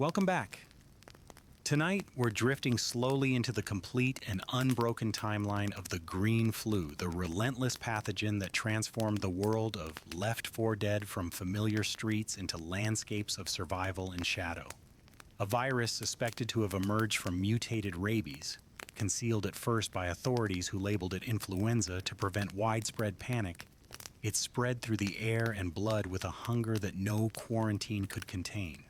Welcome back. Tonight, we're drifting slowly into the complete and unbroken timeline of the green flu, the relentless pathogen that transformed the world of Left 4 Dead from familiar streets into landscapes of survival and shadow. A virus suspected to have emerged from mutated rabies, concealed at first by authorities who labeled it influenza to prevent widespread panic. It spread through the air and blood with a hunger that no quarantine could contain.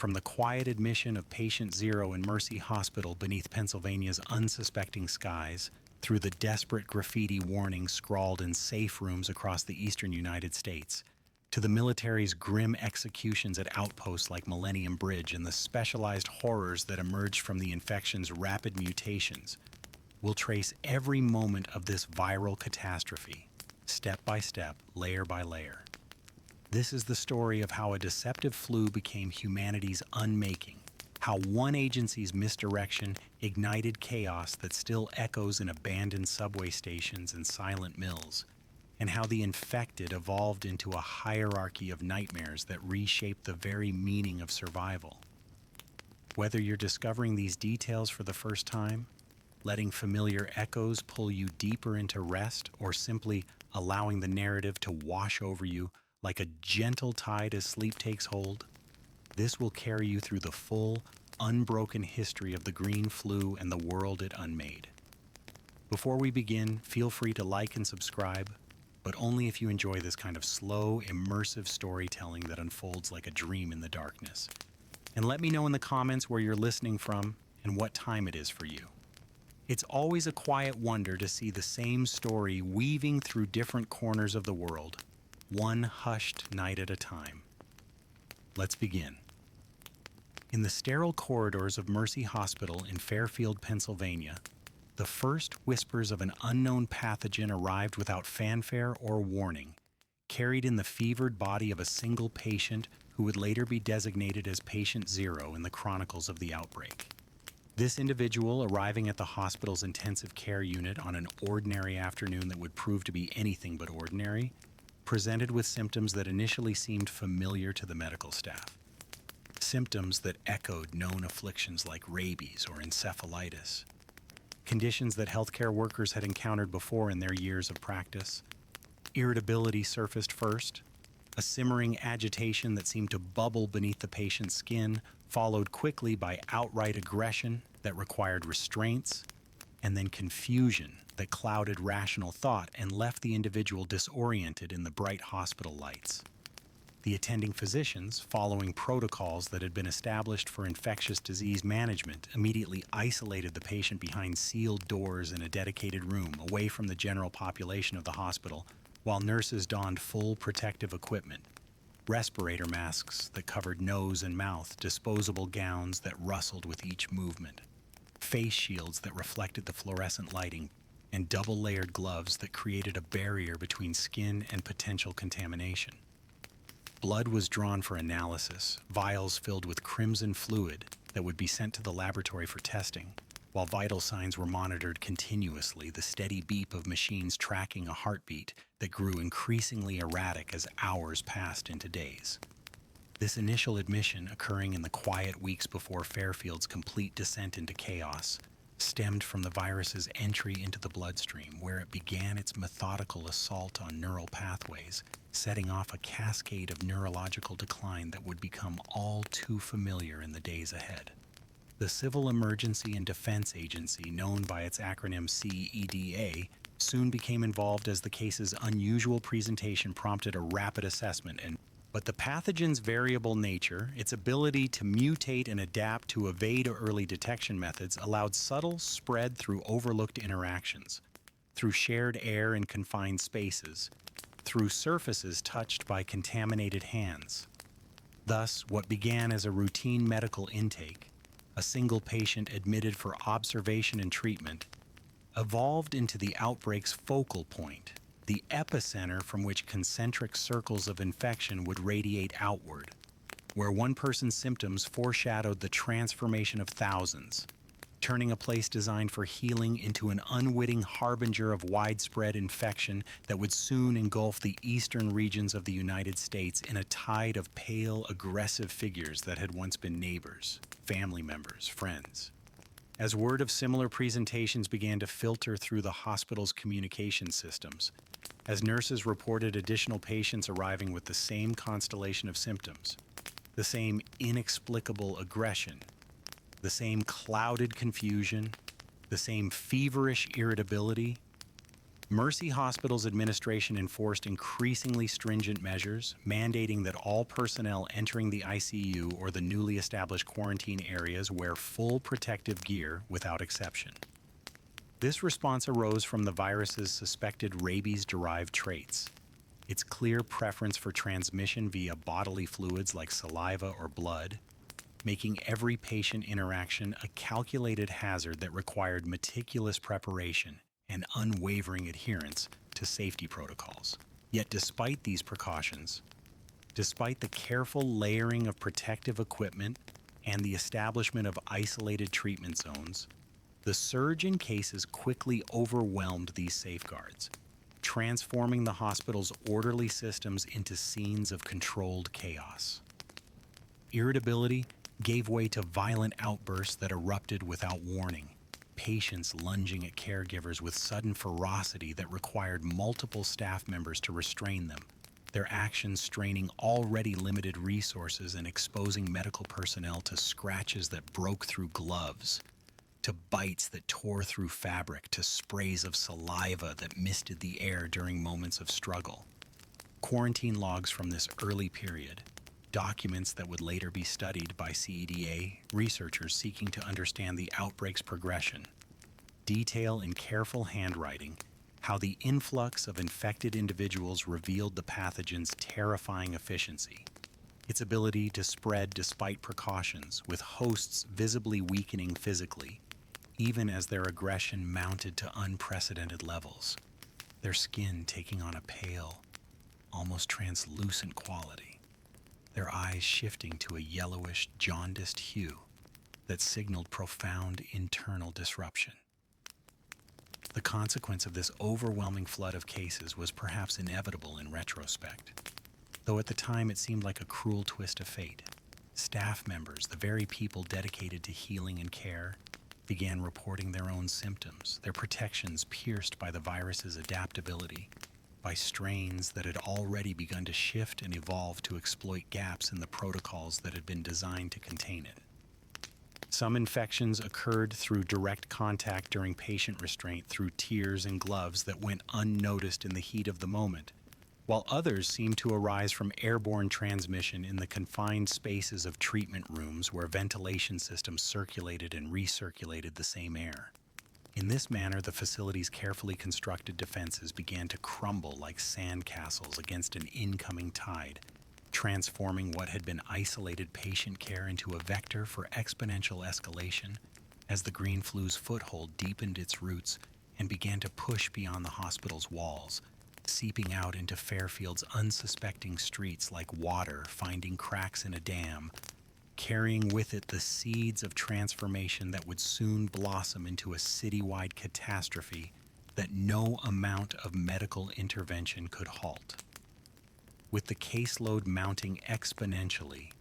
From the quiet admission of Patient Zero in Mercy Hospital beneath Pennsylvania's unsuspecting skies, through the desperate graffiti warnings scrawled in safe rooms across the eastern United States, to the military's grim executions at outposts like Millennium Bridge and the specialized horrors that emerged from the infection's rapid mutations, we'll trace every moment of this viral catastrophe, step by step, layer by layer. This is the story of how a deceptive flu became humanity's unmaking, how one agency's misdirection ignited chaos that still echoes in abandoned subway stations and silent mills, and how the infected evolved into a hierarchy of nightmares that reshaped the very meaning of survival. Whether you're discovering these details for the first time, letting familiar echoes pull you deeper into rest, or simply allowing the narrative to wash over you like a gentle tide as sleep takes hold, this will carry you through the full, unbroken history of the green flu and the world it unmade. Before we begin, feel free to like and subscribe, but only if you enjoy this kind of slow, immersive storytelling that unfolds like a dream in the darkness. And let me know in the comments where you're listening from and what time it is for you. It's always a quiet wonder to see the same story weaving through different corners of the world, one hushed night at a time. Let's begin. In the sterile corridors of Mercy Hospital in Fairfield, Pennsylvania, the first whispers of an unknown pathogen arrived without fanfare or warning, carried in the fevered body of a single patient who would later be designated as Patient Zero in the chronicles of the outbreak. This individual, arriving at the hospital's intensive care unit on an ordinary afternoon that would prove to be anything but ordinary, presented with symptoms that initially seemed familiar to the medical staff. Symptoms that echoed known afflictions like rabies or encephalitis. Conditions that healthcare workers had encountered before in their years of practice. Irritability surfaced first, a simmering agitation that seemed to bubble beneath the patient's skin, followed quickly by outright aggression that required restraints, and then confusion that clouded rational thought and left the individual disoriented in the bright hospital lights. The attending physicians, following protocols that had been established for infectious disease management, immediately isolated the patient behind sealed doors in a dedicated room away from the general population of the hospital, while nurses donned full protective equipment, respirator masks that covered nose and mouth, disposable gowns that rustled with each movement, face shields that reflected the fluorescent lighting, and double-layered gloves that created a barrier between skin and potential contamination. Blood was drawn for analysis, vials filled with crimson fluid that would be sent to the laboratory for testing, while vital signs were monitored continuously, the steady beep of machines tracking a heartbeat that grew increasingly erratic as hours passed into days. This initial admission, occurring in the quiet weeks before Fairfield's complete descent into chaos, stemmed from the virus's entry into the bloodstream, where it began its methodical assault on neural pathways, setting off a cascade of neurological decline that would become all too familiar in the days ahead. The Civil Emergency and Defense Agency, known by its acronym CEDA, soon became involved as the case's unusual presentation prompted a rapid assessment. But the pathogen's variable nature, its ability to mutate and adapt to evade early detection methods, allowed subtle spread through overlooked interactions, through shared air in confined spaces, through surfaces touched by contaminated hands. Thus, what began as a routine medical intake, a single patient admitted for observation and treatment, evolved into the outbreak's focal point, the epicenter from which concentric circles of infection would radiate outward, where one person's symptoms foreshadowed the transformation of thousands. turning a place designed for healing into an unwitting harbinger of widespread infection that would soon engulf the eastern regions of the United States in a tide of pale, aggressive figures that had once been neighbors, family members, friends. As word of similar presentations began to filter through the hospital's communication systems, as nurses reported additional patients arriving with the same constellation of symptoms, the same inexplicable aggression, the same clouded confusion, the same feverish irritability, Mercy Hospital's administration enforced increasingly stringent measures, mandating that all personnel entering the ICU or the newly established quarantine areas wear full protective gear without exception. This response arose from the virus's suspected rabies-derived traits, its clear preference for transmission via bodily fluids like saliva or blood, making every patient interaction a calculated hazard that required meticulous preparation and unwavering adherence to safety protocols. Yet despite these precautions, despite the careful layering of protective equipment and the establishment of isolated treatment zones, the surge in cases quickly overwhelmed these safeguards, transforming the hospital's orderly systems into scenes of controlled chaos. Irritability gave way to violent outbursts that erupted without warning, patients lunging at caregivers with sudden ferocity that required multiple staff members to restrain them, their actions straining already limited resources and exposing medical personnel to scratches that broke through gloves, to bites that tore through fabric, to sprays of saliva that misted the air during moments of struggle. Quarantine logs from this early period, documents that would later be studied by CEDA researchers seeking to understand the outbreak's progression, detail in careful handwriting how the influx of infected individuals revealed the pathogen's terrifying efficiency, its ability to spread despite precautions, with hosts visibly weakening physically, even as their aggression mounted to unprecedented levels, their skin taking on a pale, almost translucent quality, their eyes shifting to a yellowish, jaundiced hue that signaled profound internal disruption. The consequence of this overwhelming flood of cases was perhaps inevitable in retrospect, though at the time it seemed like a cruel twist of fate. Staff members, the very people dedicated to healing and care, began reporting their own symptoms, their protections pierced by the virus's adaptability, by strains that had already begun to shift and evolve to exploit gaps in the protocols that had been designed to contain it. Some infections occurred through direct contact during patient restraint through tears and gloves that went unnoticed in the heat of the moment, while others seemed to arise from airborne transmission in the confined spaces of treatment rooms where ventilation systems circulated and recirculated the same air. In this manner, the facility's carefully constructed defenses began to crumble like sandcastles against an incoming tide, transforming what had been isolated patient care into a vector for exponential escalation as the green flu's foothold deepened its roots and began to push beyond the hospital's walls, seeping out into Fairfield's unsuspecting streets like water finding cracks in a dam, carrying with it the seeds of transformation that would soon blossom into a citywide catastrophe that no amount of medical intervention could halt. With the caseload mounting exponentially,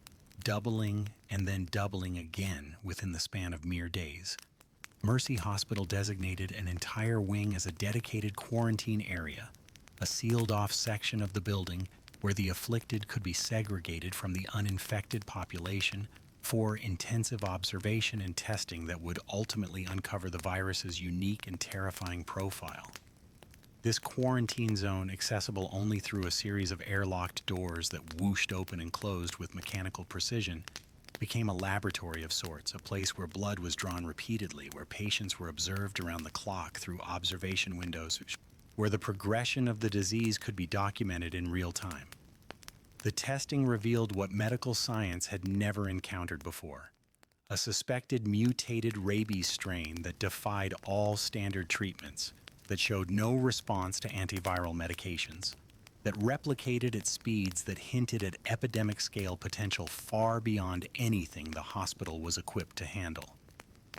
doubling and then doubling again within the span of mere days, Mercy Hospital designated an entire wing as a dedicated quarantine area, a sealed-off section of the building where the afflicted could be segregated from the uninfected population for intensive observation and testing that would ultimately uncover the virus's unique and terrifying profile. This quarantine zone, accessible only through a series of airlocked doors that whooshed open and closed with mechanical precision, became a laboratory of sorts, a place where blood was drawn repeatedly, where patients were observed around the clock through observation windows, where the progression of the disease could be documented in real time. The testing revealed what medical science had never encountered before: a suspected mutated rabies strain that defied all standard treatments, that showed no response to antiviral medications, that replicated at speeds that hinted at epidemic scale potential far beyond anything the hospital was equipped to handle.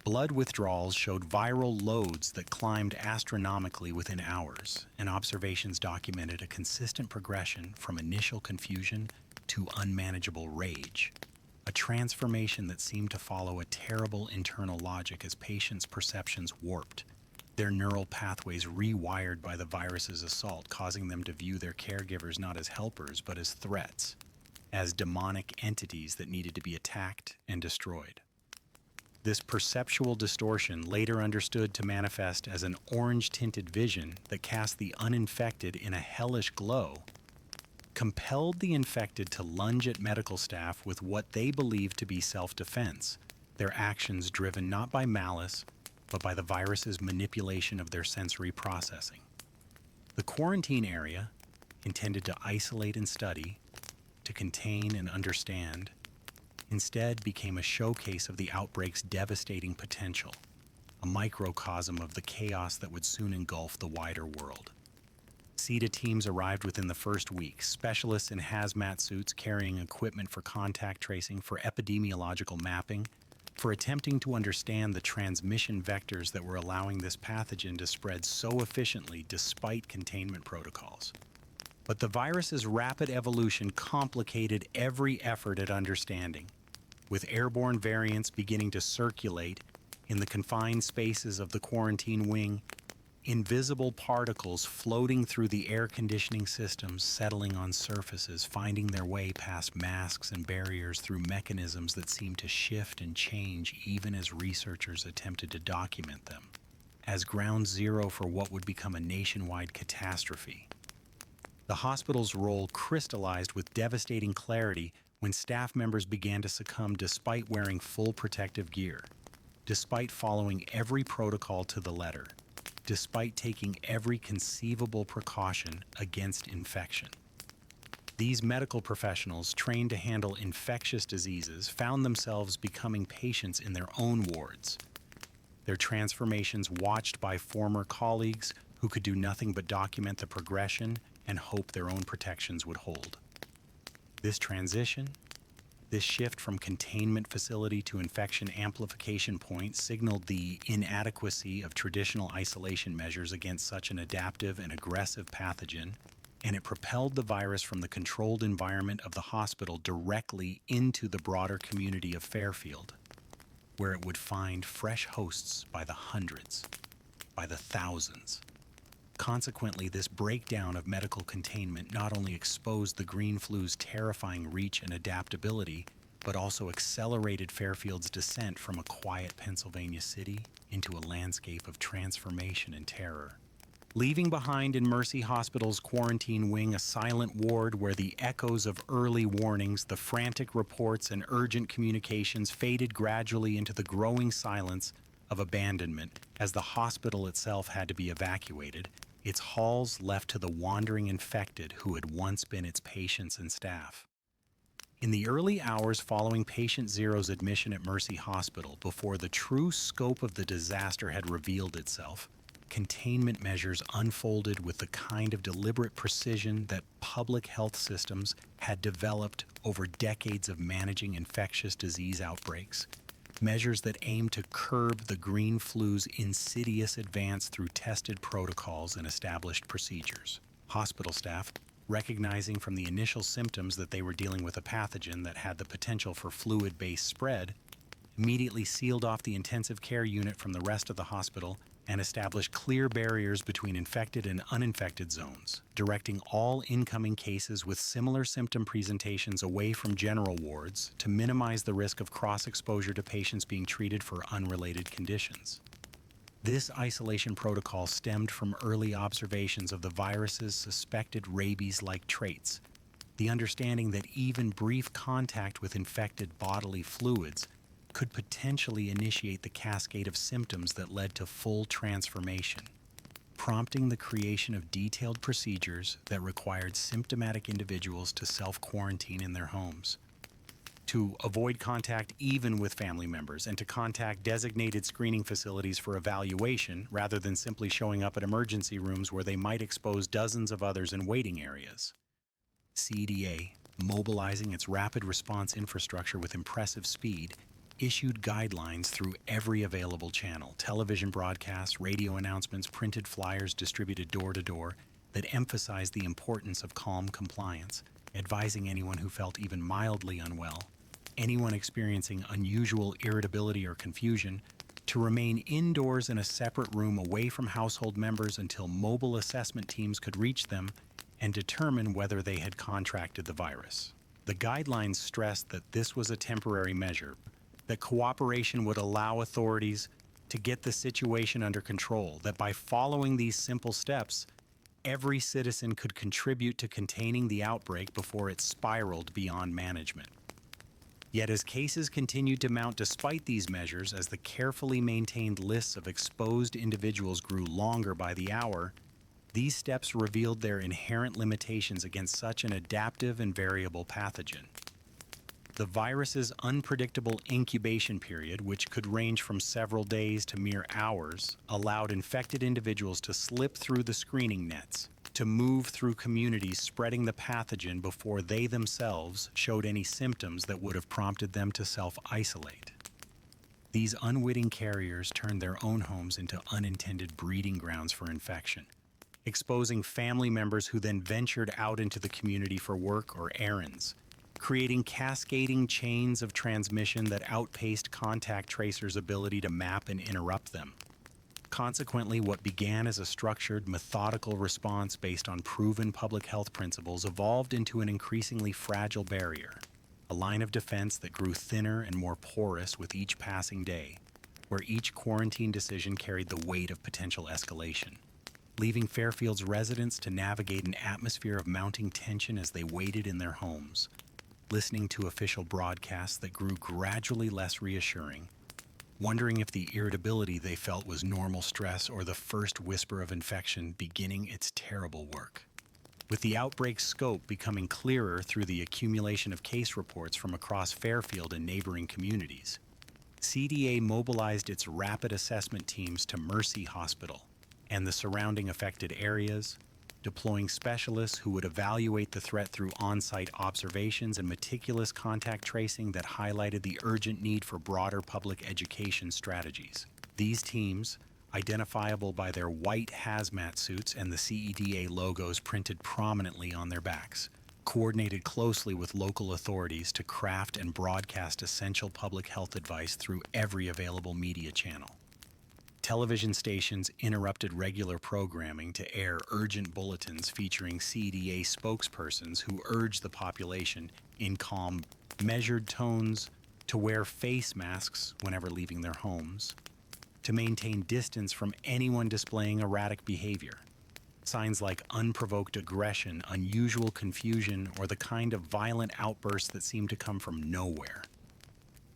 Blood withdrawals showed viral loads that climbed astronomically within hours, and observations documented a consistent progression from initial confusion to unmanageable rage, a transformation that seemed to follow a terrible internal logic as patients' perceptions warped, their neural pathways rewired by the virus's assault, causing them to view their caregivers not as helpers but as threats, as demonic entities that needed to be attacked and destroyed. This perceptual distortion, later understood to manifest as an orange-tinted vision that cast the uninfected in a hellish glow, compelled the infected to lunge at medical staff with what they believed to be self-defense, their actions driven not by malice, but by the virus's manipulation of their sensory processing. The quarantine area, intended to isolate and study, to contain and understand, instead became a showcase of the outbreak's devastating potential, a microcosm of the chaos that would soon engulf the wider world. CETA teams arrived within the first week, specialists in hazmat suits carrying equipment for contact tracing, for epidemiological mapping, for attempting to understand the transmission vectors that were allowing this pathogen to spread so efficiently despite containment protocols. But the virus's rapid evolution complicated every effort at understanding, with airborne variants beginning to circulate in the confined spaces of the quarantine wing, invisible particles floating through the air conditioning systems, settling on surfaces, finding their way past masks and barriers through mechanisms that seemed to shift and change even as researchers attempted to document them, as ground zero for what would become a nationwide catastrophe. The hospital's role crystallized with devastating clarity when staff members began to succumb despite wearing full protective gear, despite following every protocol to the letter, despite taking every conceivable precaution against infection. These medical professionals, trained to handle infectious diseases, found themselves becoming patients in their own wards, their transformations watched by former colleagues who could do nothing but document the progression and hope their own protections would hold. This transition, this shift from containment facility to infection amplification point, signaled the inadequacy of traditional isolation measures against such an adaptive and aggressive pathogen, and it propelled the virus from the controlled environment of the hospital directly into the broader community of Fairfield, where it would find fresh hosts by the hundreds, by the thousands. Consequently, this breakdown of medical containment not only exposed the green flu's terrifying reach and adaptability, but also accelerated Fairfield's descent from a quiet Pennsylvania city into a landscape of transformation and terror. Leaving behind in Mercy Hospital's quarantine wing a silent ward where the echoes of early warnings, the frantic reports, and urgent communications faded gradually into the growing silence of abandonment as the hospital itself had to be evacuated, its halls left to the wandering infected who had once been its patients and staff. In the early hours following Patient Zero's admission at Mercy Hospital, before the true scope of the disaster had revealed itself, containment measures unfolded with the kind of deliberate precision that public health systems had developed over decades of managing infectious disease outbreaks. Measures that aim to curb the green flu's insidious advance through tested protocols and established procedures. Hospital staff, recognizing from the initial symptoms that they were dealing with a pathogen that had the potential for fluid-based spread, immediately sealed off the intensive care unit from the rest of the hospital and established clear barriers between infected and uninfected zones, directing all incoming cases with similar symptom presentations away from general wards to minimize the risk of cross-exposure to patients being treated for unrelated conditions. This isolation protocol stemmed from early observations of the virus's suspected rabies-like traits, the understanding that even brief contact with infected bodily fluids could potentially initiate the cascade of symptoms that led to full transformation, prompting the creation of detailed procedures that required symptomatic individuals to self-quarantine in their homes, to avoid contact even with family members, and to contact designated screening facilities for evaluation rather than simply showing up at emergency rooms where they might expose dozens of others in waiting areas. CDA, mobilizing its rapid response infrastructure with impressive speed, issued guidelines through every available channel: television broadcasts, radio announcements, printed flyers distributed door to door that emphasized the importance of calm compliance, advising anyone who felt even mildly unwell, anyone experiencing unusual irritability or confusion, to remain indoors in a separate room away from household members until mobile assessment teams could reach them and determine whether they had contracted the virus. The guidelines stressed that this was a temporary measure, that cooperation would allow authorities to get the situation under control, that by following these simple steps, every citizen could contribute to containing the outbreak before it spiraled beyond management. Yet as cases continued to mount despite these measures, as the carefully maintained lists of exposed individuals grew longer by the hour, these steps revealed their inherent limitations against such an adaptive and variable pathogen. The virus's unpredictable incubation period, which could range from several days to mere hours, allowed infected individuals to slip through the screening nets, to move through communities spreading the pathogen before they themselves showed any symptoms that would have prompted them to self-isolate. These unwitting carriers turned their own homes into unintended breeding grounds for infection, exposing family members who then ventured out into the community for work or errands, creating cascading chains of transmission that outpaced contact tracers' ability to map and interrupt them. Consequently, what began as a structured, methodical response based on proven public health principles evolved into an increasingly fragile barrier, a line of defense that grew thinner and more porous with each passing day, where each quarantine decision carried the weight of potential escalation, leaving Fairfield's residents to navigate an atmosphere of mounting tension as they waited in their homes, listening to official broadcasts that grew gradually less reassuring, wondering if the irritability they felt was normal stress or the first whisper of infection beginning its terrible work. With the outbreak's scope becoming clearer through the accumulation of case reports from across Fairfield and neighboring communities, CDA mobilized its rapid assessment teams to Mercy Hospital and the surrounding affected areas, deploying specialists who would evaluate the threat through on-site observations and meticulous contact tracing that highlighted the urgent need for broader public education strategies. These teams, identifiable by their white hazmat suits and the CEDA logos printed prominently on their backs, coordinated closely with local authorities to craft and broadcast essential public health advice through every available media channel. Television stations interrupted regular programming to air urgent bulletins featuring CDA spokespersons who urged the population, in calm, measured tones, to wear face masks whenever leaving their homes, to maintain distance from anyone displaying erratic behavior. Signs like unprovoked aggression, unusual confusion, or the kind of violent outbursts that seemed to come from nowhere.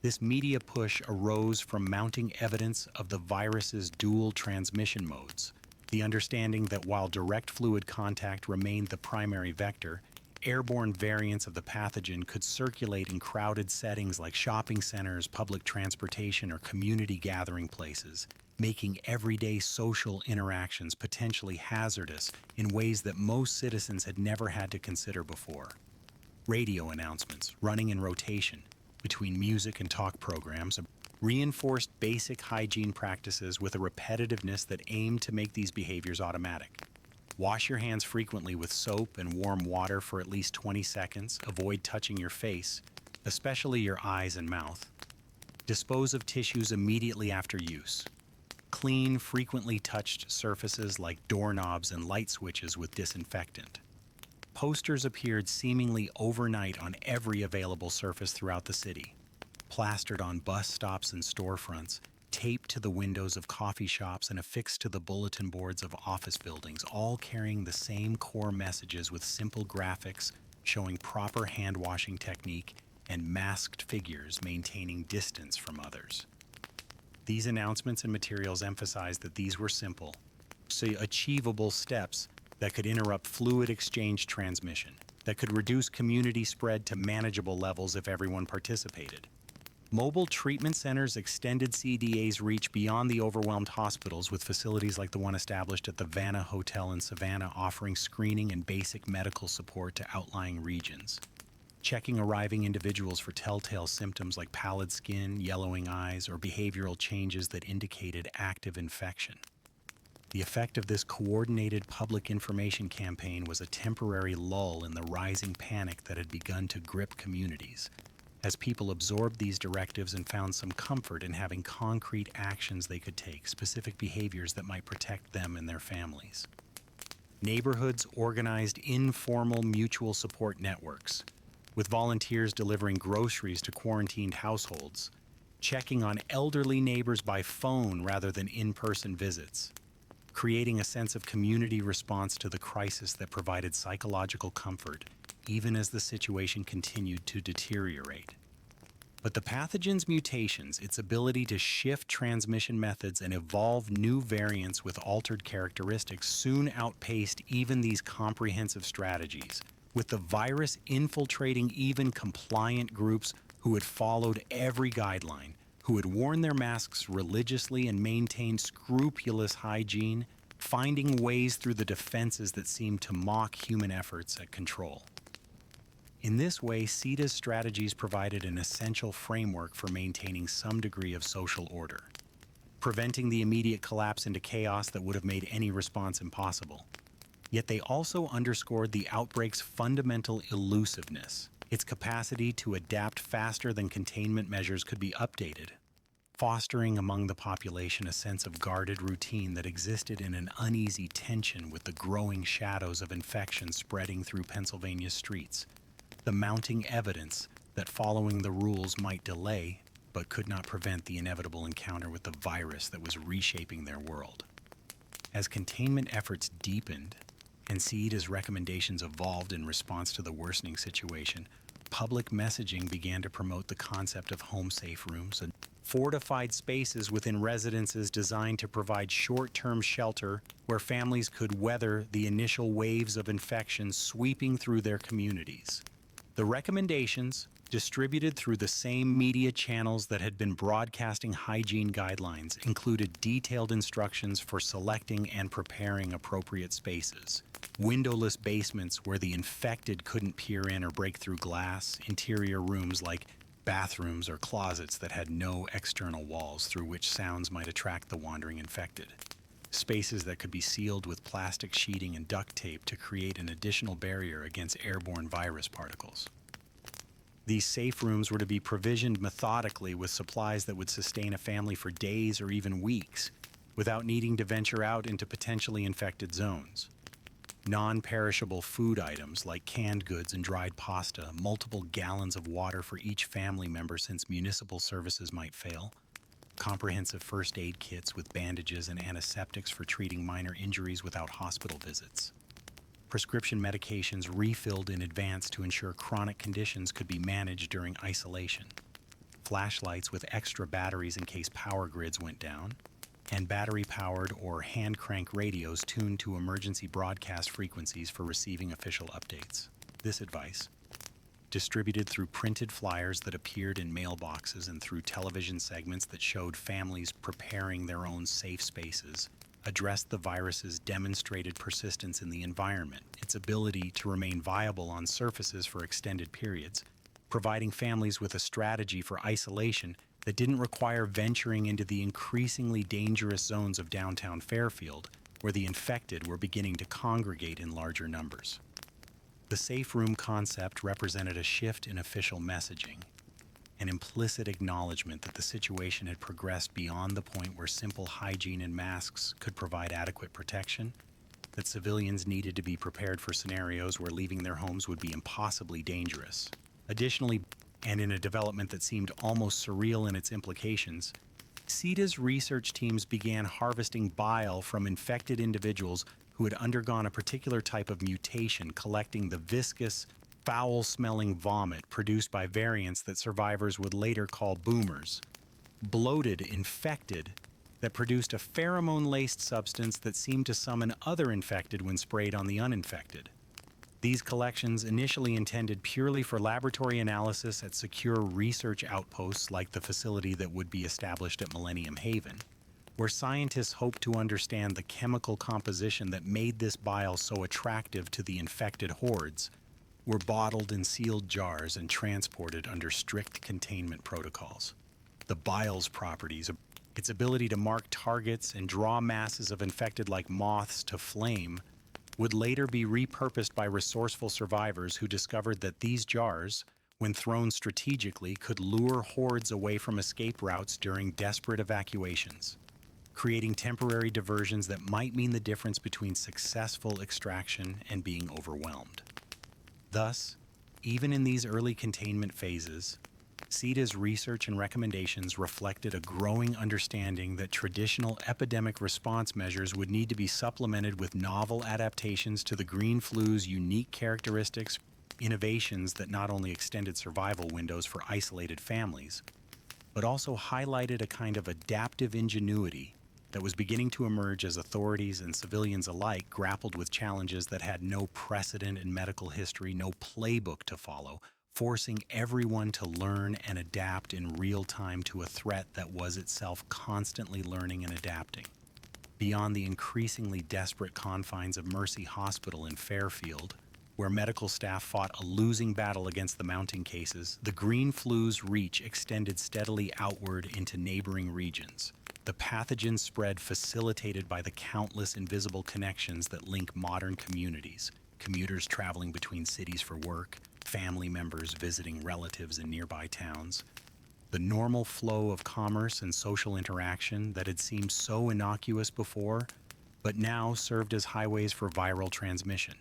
This media push arose from mounting evidence of the virus's dual transmission modes, the understanding that while direct fluid contact remained the primary vector, airborne variants of the pathogen could circulate in crowded settings like shopping centers, public transportation, or community gathering places, making everyday social interactions potentially hazardous in ways that most citizens had never had to consider before. Radio announcements, running in rotation between music and talk programs, reinforced basic hygiene practices with a repetitiveness that aimed to make these behaviors automatic. Wash your hands frequently with soap and warm water for at least 20 seconds. Avoid touching your face, especially your eyes and mouth. Dispose of tissues immediately after use. Clean, frequently touched surfaces like doorknobs and light switches with disinfectant. Posters appeared seemingly overnight on every available surface throughout the city, plastered on bus stops and storefronts, taped to the windows of coffee shops, and affixed to the bulletin boards of office buildings, all carrying the same core messages with simple graphics showing proper hand-washing technique and masked figures maintaining distance from others. These announcements and materials emphasized that these were simple, achievable steps that could interrupt fluid exchange transmission, that could reduce community spread to manageable levels if everyone participated. Mobile treatment centers extended CDA's reach beyond the overwhelmed hospitals, with facilities like the one established at the Vanna Hotel in Savannah offering screening and basic medical support to outlying regions. checking arriving individuals for telltale symptoms like pallid skin, yellowing eyes, or behavioral changes that indicated active infection. The effect of this coordinated public information campaign was a temporary lull in the rising panic that had begun to grip communities, as people absorbed these directives and found some comfort in having concrete actions they could take, specific behaviors that might protect them and their families. Neighborhoods organized informal mutual support networks, with volunteers delivering groceries to quarantined households, checking on elderly neighbors by phone rather than in-person visits, creating a sense of community response to the crisis that provided psychological comfort even as the situation continued to deteriorate. But the pathogen's mutations, its ability to shift transmission methods and evolve new variants with altered characteristics, soon outpaced even these comprehensive strategies, with the virus infiltrating even compliant groups who had followed every guideline, who had worn their masks religiously and maintained scrupulous hygiene, finding ways through the defenses that seemed to mock human efforts at control. In this way, CETA's strategies provided an essential framework for maintaining some degree of social order, preventing the immediate collapse into chaos that would have made any response impossible. Yet they also underscored the outbreak's fundamental elusiveness, its capacity to adapt faster than containment measures could be updated, fostering among the population a sense of guarded routine that existed in an uneasy tension with the growing shadows of infection spreading through Pennsylvania's streets, the mounting evidence that following the rules might delay but could not prevent the inevitable encounter with the virus that was reshaping their world. As containment efforts deepened and CETA's recommendations evolved in response to the worsening situation, public messaging began to promote the concept of home-safe rooms and fortified spaces within residences designed to provide short-term shelter where families could weather the initial waves of infection sweeping through their communities. The recommendations, distributed through the same media channels that had been broadcasting hygiene guidelines, included detailed instructions for selecting and preparing appropriate spaces, windowless basements where the infected couldn't peer in or break through glass, interior rooms like bathrooms or closets that had no external walls through which sounds might attract the wandering infected, spaces that could be sealed with plastic sheeting and duct tape to create an additional barrier against airborne virus particles. These safe rooms were to be provisioned methodically with supplies that would sustain a family for days or even weeks without needing to venture out into potentially infected zones. Non-perishable food items like canned goods and dried pasta, multiple gallons of water for each family member since municipal services might fail, comprehensive first aid kits with bandages and antiseptics for treating minor injuries without hospital visits, prescription medications refilled in advance to ensure chronic conditions could be managed during isolation, flashlights with extra batteries in case power grids went down, and battery-powered or hand-crank radios tuned to emergency broadcast frequencies for receiving official updates. This advice, distributed through printed flyers that appeared in mailboxes and through television segments that showed families preparing their own safe spaces, addressed the virus's demonstrated persistence in the environment, its ability to remain viable on surfaces for extended periods, providing families with a strategy for isolation that didn't require venturing into the increasingly dangerous zones of downtown Fairfield, where the infected were beginning to congregate in larger numbers. The safe room concept represented a shift in official messaging, an implicit acknowledgement that the situation had progressed beyond the point where simple hygiene and masks could provide adequate protection, that civilians needed to be prepared for scenarios where leaving their homes would be impossibly dangerous. Additionally, and in a development that seemed almost surreal in its implications, CETA's research teams began harvesting bile from infected individuals who had undergone a particular type of mutation, collecting the viscous, foul-smelling vomit produced by variants that survivors would later call boomers, bloated, infected, that produced a pheromone-laced substance that seemed to summon other infected when sprayed on the uninfected. These collections, initially intended purely for laboratory analysis at secure research outposts like the facility that would be established at Millhaven, where scientists hoped to understand the chemical composition that made this bile so attractive to the infected hordes, were bottled in sealed jars and transported under strict containment protocols. The bile's properties, its ability to mark targets and draw masses of infected like moths to flame, would later be repurposed by resourceful survivors who discovered that these jars, when thrown strategically, could lure hordes away from escape routes during desperate evacuations, creating temporary diversions that might mean the difference between successful extraction and being overwhelmed. Thus, even in these early containment phases, CETA's research and recommendations reflected a growing understanding that traditional epidemic response measures would need to be supplemented with novel adaptations to the green flu's unique characteristics, innovations that not only extended survival windows for isolated families, but also highlighted a kind of adaptive ingenuity that was beginning to emerge as authorities and civilians alike grappled with challenges that had no precedent in medical history, no playbook to follow, forcing everyone to learn and adapt in real time to a threat that was itself constantly learning and adapting. Beyond the increasingly desperate confines of Mercy Hospital in Fairfield, where medical staff fought a losing battle against the mounting cases, the green flu's reach extended steadily outward into neighboring regions. The pathogen spread facilitated by the countless invisible connections that link modern communities, commuters traveling between cities for work, family members visiting relatives in nearby towns. The normal flow of commerce and social interaction that had seemed so innocuous before, but now served as highways for viral transmission.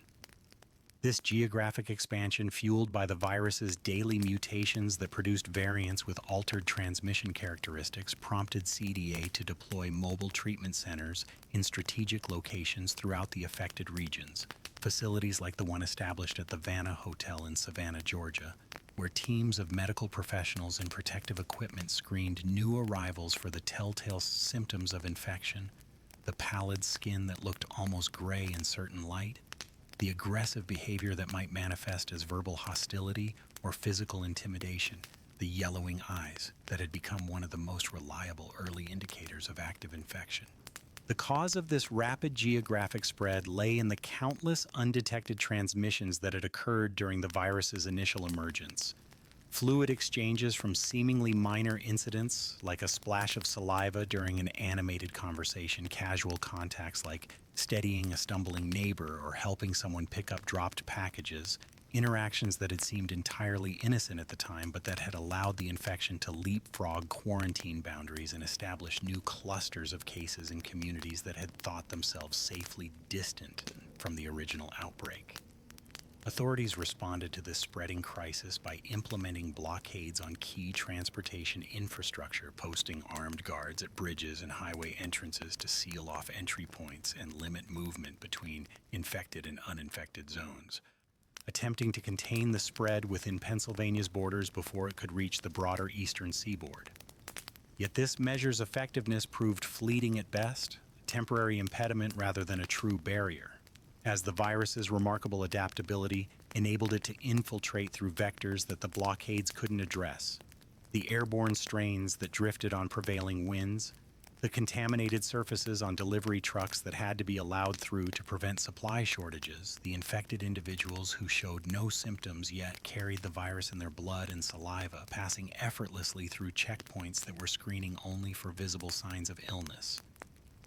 This geographic expansion, fueled by the virus's daily mutations that produced variants with altered transmission characteristics, prompted CDA to deploy mobile treatment centers in strategic locations throughout the affected regions. Facilities like the one established at the Vanna Hotel in Savannah, Georgia, where teams of medical professionals in protective equipment screened new arrivals for the telltale symptoms of infection, the pallid skin that looked almost gray in certain light, the aggressive behavior that might manifest as verbal hostility or physical intimidation, the yellowing eyes that had become one of the most reliable early indicators of active infection. The cause of this rapid geographic spread lay in the countless undetected transmissions that had occurred during the virus's initial emergence. Fluid exchanges from seemingly minor incidents, like a splash of saliva during an animated conversation, casual contacts like steadying a stumbling neighbor or helping someone pick up dropped packages, interactions that had seemed entirely innocent at the time but that had allowed the infection to leapfrog quarantine boundaries and establish new clusters of cases in communities that had thought themselves safely distant from the original outbreak. Authorities responded to this spreading crisis by implementing blockades on key transportation infrastructure, posting armed guards at bridges and highway entrances to seal off entry points and limit movement between infected and uninfected zones, attempting to contain the spread within Pennsylvania's borders before it could reach the broader eastern seaboard. Yet this measure's effectiveness proved fleeting at best, a temporary impediment rather than a true barrier, as the virus's remarkable adaptability enabled it to infiltrate through vectors that the blockades couldn't address. The airborne strains that drifted on prevailing winds, the contaminated surfaces on delivery trucks that had to be allowed through to prevent supply shortages, the infected individuals who showed no symptoms yet carried the virus in their blood and saliva, passing effortlessly through checkpoints that were screening only for visible signs of illness.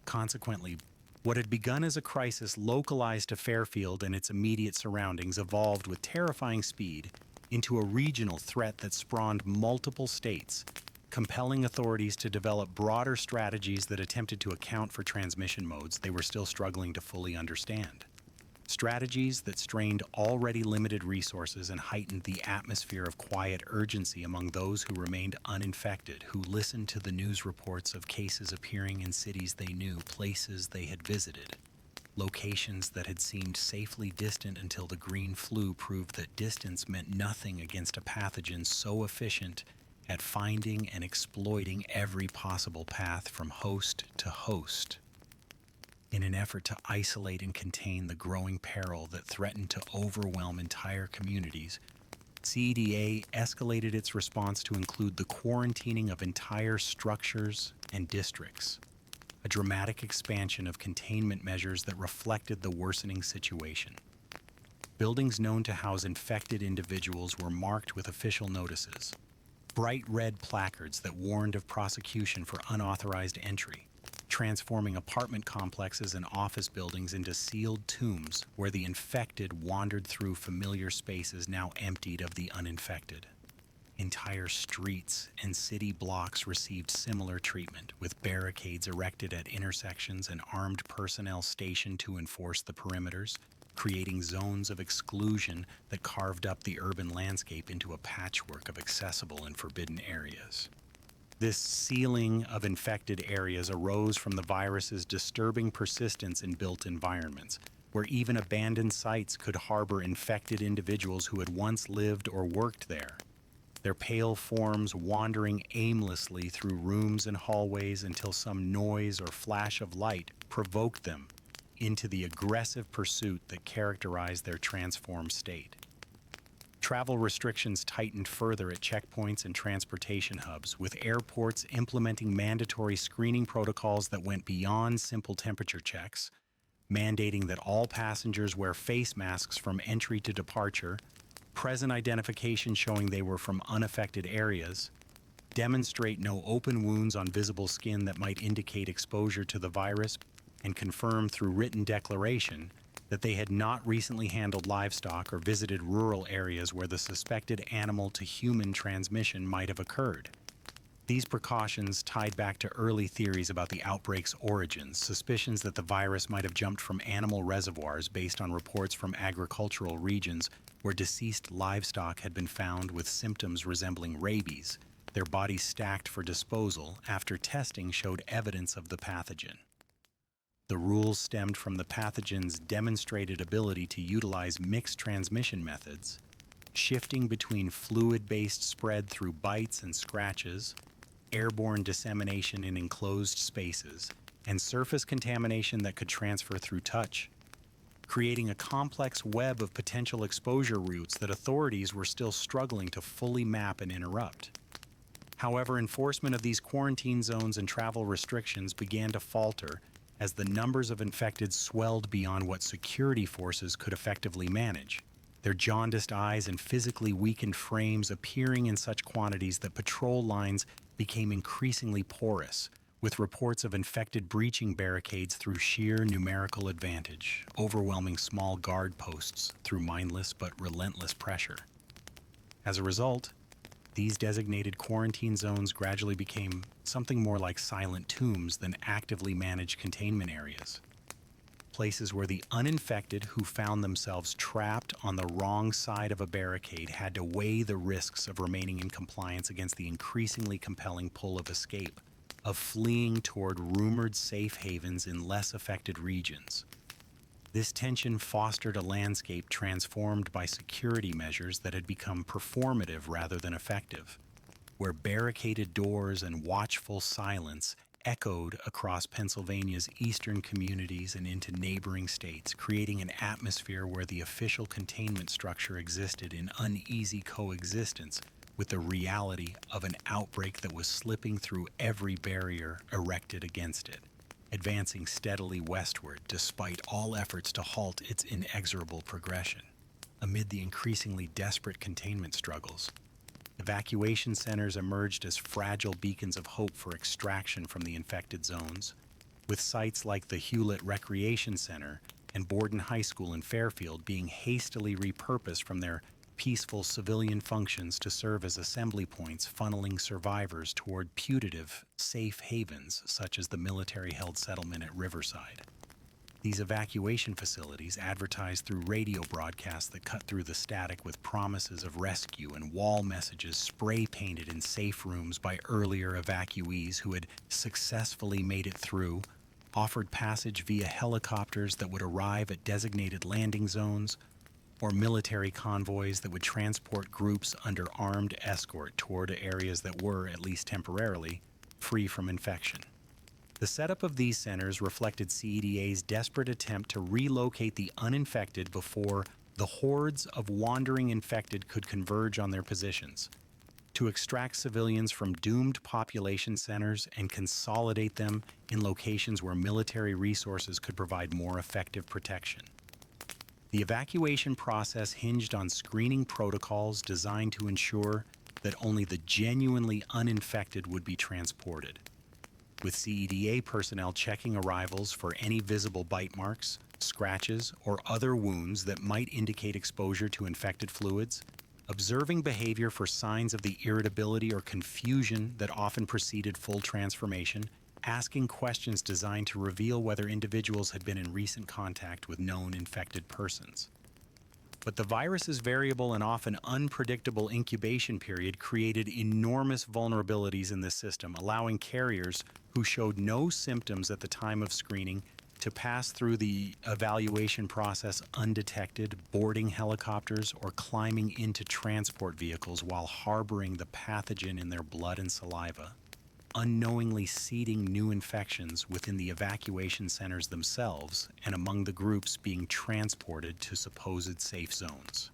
Consequently, what had begun as a crisis localized to Fairfield and its immediate surroundings evolved with terrifying speed into a regional threat that spawned multiple states, compelling authorities to develop broader strategies that attempted to account for transmission modes they were still struggling to fully understand. Strategies that strained already limited resources and heightened the atmosphere of quiet urgency among those who remained uninfected, who listened to the news reports of cases appearing in cities they knew, places they had visited, locations that had seemed safely distant until the green flu proved that distance meant nothing against a pathogen so efficient at finding and exploiting every possible path from host to host. In an effort to isolate and contain the growing peril that threatened to overwhelm entire communities, CEDA escalated its response to include the quarantining of entire structures and districts, a dramatic expansion of containment measures that reflected the worsening situation. Buildings known to house infected individuals were marked with official notices, bright red placards that warned of prosecution for unauthorized entry, transforming apartment complexes and office buildings into sealed tombs where the infected wandered through familiar spaces now emptied of the uninfected. Entire streets and city blocks received similar treatment, with barricades erected at intersections and armed personnel stationed to enforce the perimeters, creating zones of exclusion that carved up the urban landscape into a patchwork of accessible and forbidden areas. This sealing of infected areas arose from the virus's disturbing persistence in built environments, where even abandoned sites could harbor infected individuals who had once lived or worked there. Their pale forms wandering aimlessly through rooms and hallways until some noise or flash of light provoked them into the aggressive pursuit that characterized their transformed state. Travel restrictions tightened further at checkpoints and transportation hubs, with airports implementing mandatory screening protocols that went beyond simple temperature checks, mandating that all passengers wear face masks from entry to departure, present identification showing they were from unaffected areas, demonstrate no open wounds on visible skin that might indicate exposure to the virus, and confirm through written declaration that they had not recently handled livestock or visited rural areas where the suspected animal-to-human transmission might have occurred. These precautions tied back to early theories about the outbreak's origins, suspicions that the virus might have jumped from animal reservoirs based on reports from agricultural regions where deceased livestock had been found with symptoms resembling rabies, their bodies stacked for disposal after testing showed evidence of the pathogen. The rules stemmed from the pathogen's demonstrated ability to utilize mixed transmission methods, shifting between fluid-based spread through bites and scratches, airborne dissemination in enclosed spaces, and surface contamination that could transfer through touch, creating a complex web of potential exposure routes that authorities were still struggling to fully map and interrupt. However, enforcement of these quarantine zones and travel restrictions began to falter as the numbers of infected swelled beyond what security forces could effectively manage, their jaundiced eyes and physically weakened frames appearing in such quantities that patrol lines became increasingly porous, with reports of infected breaching barricades through sheer numerical advantage, overwhelming small guard posts through mindless but relentless pressure. As a result, these designated quarantine zones gradually became something more like silent tombs than actively managed containment areas. Places where the uninfected who found themselves trapped on the wrong side of a barricade had to weigh the risks of remaining in compliance against the increasingly compelling pull of escape, of fleeing toward rumored safe havens in less affected regions. This tension fostered a landscape transformed by security measures that had become performative rather than effective, where barricaded doors and watchful silence echoed across Pennsylvania's eastern communities and into neighboring states, creating an atmosphere where the official containment structure existed in uneasy coexistence with the reality of an outbreak that was slipping through every barrier erected against it, advancing steadily westward despite all efforts to halt its inexorable progression. Amid the increasingly desperate containment struggles, evacuation centers emerged as fragile beacons of hope for extraction from the infected zones, with sites like the Hewlett Recreation Center and Borden High School in Fairfield being hastily repurposed from their peaceful civilian functions to serve as assembly points funneling survivors toward putative, safe havens such as the military-held settlement at Riverside. These evacuation facilities, advertised through radio broadcasts that cut through the static with promises of rescue and wall messages spray-painted in safe rooms by earlier evacuees who had successfully made it through, offered passage via helicopters that would arrive at designated landing zones, or military convoys that would transport groups under armed escort toward areas that were, at least temporarily, free from infection. The setup of these centers reflected CEDA's desperate attempt to relocate the uninfected before the hordes of wandering infected could converge on their positions, to extract civilians from doomed population centers and consolidate them in locations where military resources could provide more effective protection. The evacuation process hinged on screening protocols designed to ensure that only the genuinely uninfected would be transported, with CEDA personnel checking arrivals for any visible bite marks, scratches, or other wounds that might indicate exposure to infected fluids, observing behavior for signs of the irritability or confusion that often preceded full transformation, asking questions designed to reveal whether individuals had been in recent contact with known infected persons. But the virus's variable and often unpredictable incubation period created enormous vulnerabilities in this system, allowing carriers who showed no symptoms at the time of screening to pass through the evaluation process undetected, boarding helicopters, or climbing into transport vehicles while harboring the pathogen in their blood and saliva, unknowingly seeding new infections within the evacuation centers themselves and among the groups being transported to supposed safe zones.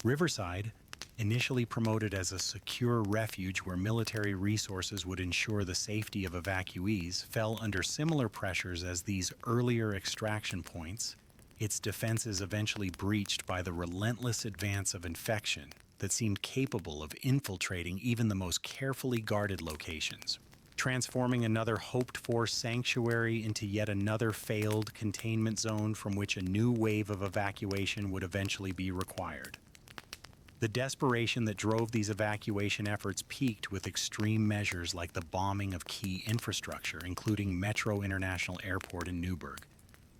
Riverside, initially promoted as a secure refuge where military resources would ensure the safety of evacuees, fell under similar pressures as these earlier extraction points, its defenses eventually breached by the relentless advance of infection that seemed capable of infiltrating even the most carefully guarded locations, transforming another hoped-for sanctuary into yet another failed containment zone from which a new wave of evacuation would eventually be required. The desperation that drove these evacuation efforts peaked with extreme measures like the bombing of key infrastructure, including Metro International Airport in Newburgh,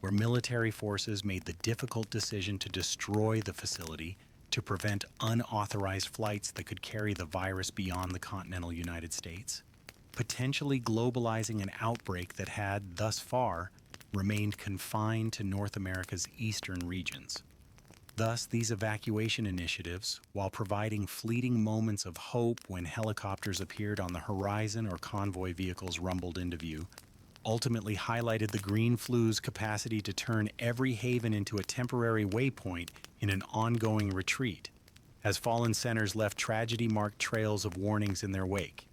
where military forces made the difficult decision to destroy the facility to prevent unauthorized flights that could carry the virus beyond the continental United States, potentially globalizing an outbreak that had, thus far, remained confined to North America's eastern regions. Thus, these evacuation initiatives, while providing fleeting moments of hope when helicopters appeared on the horizon or convoy vehicles rumbled into view, ultimately highlighted the green flu's capacity to turn every haven into a temporary waypoint in an ongoing retreat, as fallen centers left tragedy-marked trails of warnings in their wake.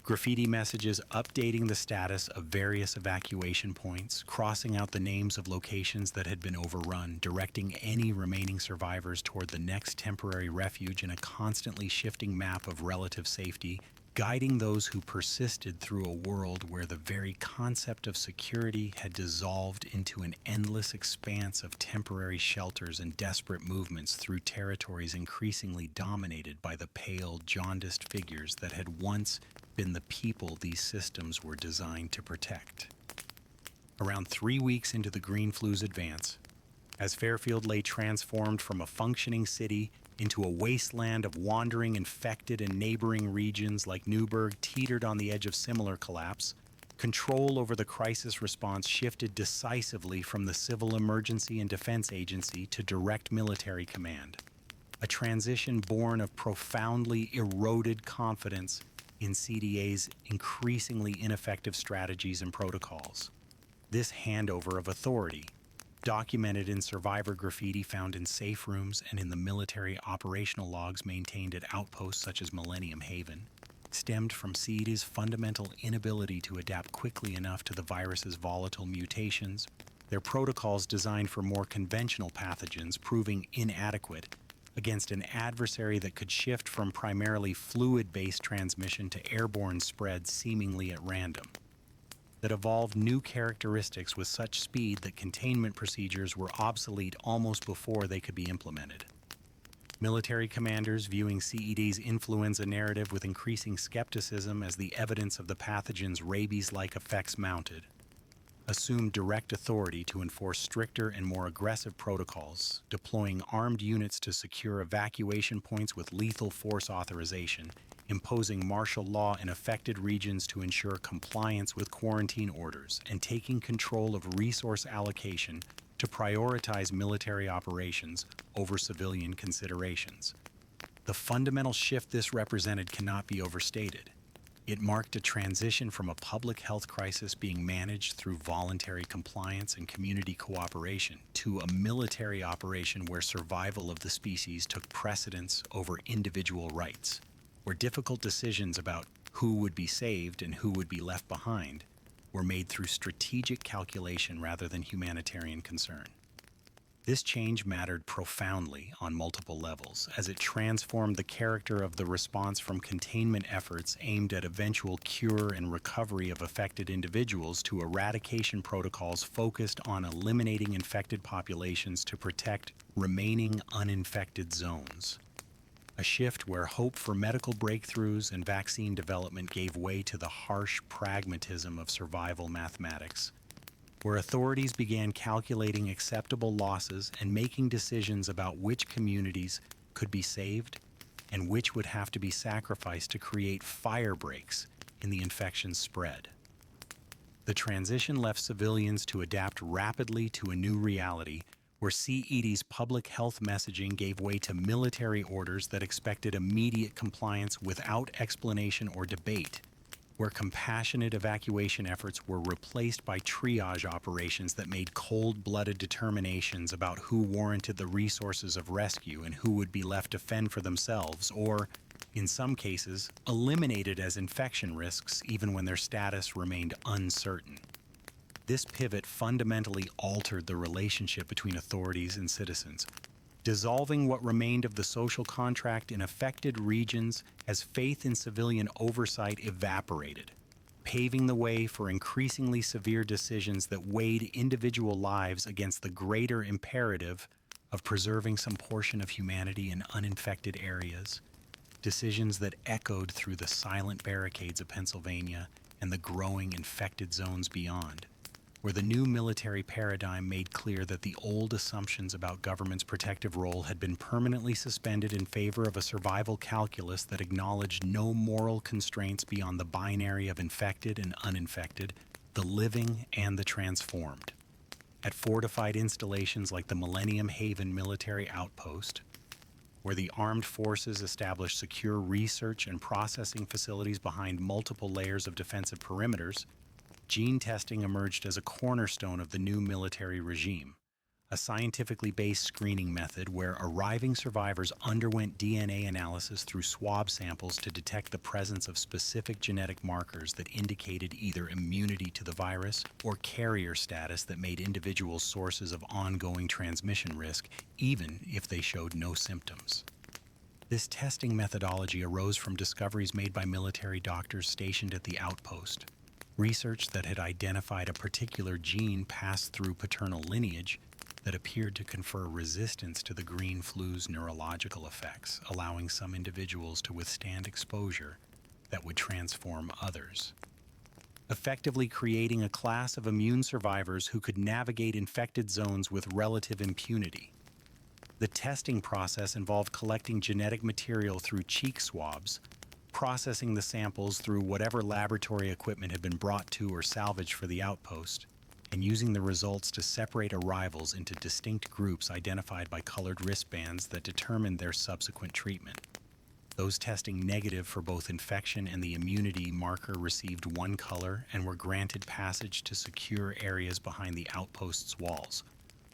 Graffiti messages updating the status of various evacuation points, crossing out the names of locations that had been overrun, directing any remaining survivors toward the next temporary refuge in a constantly shifting map of relative safety, guiding those who persisted through a world where the very concept of security had dissolved into an endless expanse of temporary shelters and desperate movements through territories increasingly dominated by the pale, jaundiced figures that had once been the people these systems were designed to protect. Around 3 weeks into the green flu's advance, as Fairfield lay transformed from a functioning city into a wasteland of wandering infected and neighboring regions like Newburgh teetered on the edge of similar collapse, control over the crisis response shifted decisively from the Civil Emergency and Defense Agency to direct military command, a transition born of profoundly eroded confidence in CDA's increasingly ineffective strategies and protocols. This handover of authority, documented in survivor graffiti found in safe rooms and in the military operational logs maintained at outposts such as Millennium Haven, stemmed from CEDA's fundamental inability to adapt quickly enough to the virus's volatile mutations, their protocols designed for more conventional pathogens proving inadequate against an adversary that could shift from primarily fluid-based transmission to airborne spread seemingly at random, that evolved new characteristics with such speed that containment procedures were obsolete almost before they could be implemented. Military commanders, viewing CED's influenza narrative with increasing skepticism as the evidence of the pathogen's rabies-like effects mounted, assumed direct authority to enforce stricter and more aggressive protocols, deploying armed units to secure evacuation points with lethal force authorization, imposing martial law in affected regions to ensure compliance with quarantine orders, and taking control of resource allocation to prioritize military operations over civilian considerations. The fundamental shift this represented cannot be overstated. It marked a transition from a public health crisis being managed through voluntary compliance and community cooperation to a military operation where survival of the species took precedence over individual rights, where difficult decisions about who would be saved and who would be left behind were made through strategic calculation rather than humanitarian concern. This change mattered profoundly on multiple levels, as it transformed the character of the response from containment efforts aimed at eventual cure and recovery of affected individuals to eradication protocols focused on eliminating infected populations to protect remaining uninfected zones. A shift where hope for medical breakthroughs and vaccine development gave way to the harsh pragmatism of survival mathematics, where authorities began calculating acceptable losses and making decisions about which communities could be saved and which would have to be sacrificed to create fire breaks in the infection's spread. The transition left civilians to adapt rapidly to a new reality where CED's public health messaging gave way to military orders that expected immediate compliance without explanation or debate, where compassionate evacuation efforts were replaced by triage operations that made cold-blooded determinations about who warranted the resources of rescue and who would be left to fend for themselves, or, in some cases, eliminated as infection risks even when their status remained uncertain. This pivot fundamentally altered the relationship between authorities and citizens, dissolving what remained of the social contract in affected regions as faith in civilian oversight evaporated, paving the way for increasingly severe decisions that weighed individual lives against the greater imperative of preserving some portion of humanity in uninfected areas, decisions that echoed through the silent barricades of Pennsylvania and the growing infected zones beyond, where the new military paradigm made clear that the old assumptions about government's protective role had been permanently suspended in favor of a survival calculus that acknowledged no moral constraints beyond the binary of infected and uninfected, the living and the transformed. At fortified installations like the Millhaven military outpost, where the armed forces established secure research and processing facilities behind multiple layers of defensive perimeters, gene testing emerged as a cornerstone of the new military regime, a scientifically based screening method where arriving survivors underwent DNA analysis through swab samples to detect the presence of specific genetic markers that indicated either immunity to the virus or carrier status that made individuals sources of ongoing transmission risk, even if they showed no symptoms. This testing methodology arose from discoveries made by military doctors stationed at the outpost. Research that had identified a particular gene passed through paternal lineage that appeared to confer resistance to the green flu's neurological effects, allowing some individuals to withstand exposure that would transform others, effectively creating a class of immune survivors who could navigate infected zones with relative impunity. The testing process involved collecting genetic material through cheek swabs, processing the samples through whatever laboratory equipment had been brought to or salvaged for the outpost, and using the results to separate arrivals into distinct groups identified by colored wristbands that determined their subsequent treatment. Those testing negative for both infection and the immunity marker received one color and were granted passage to secure areas behind the outpost's walls,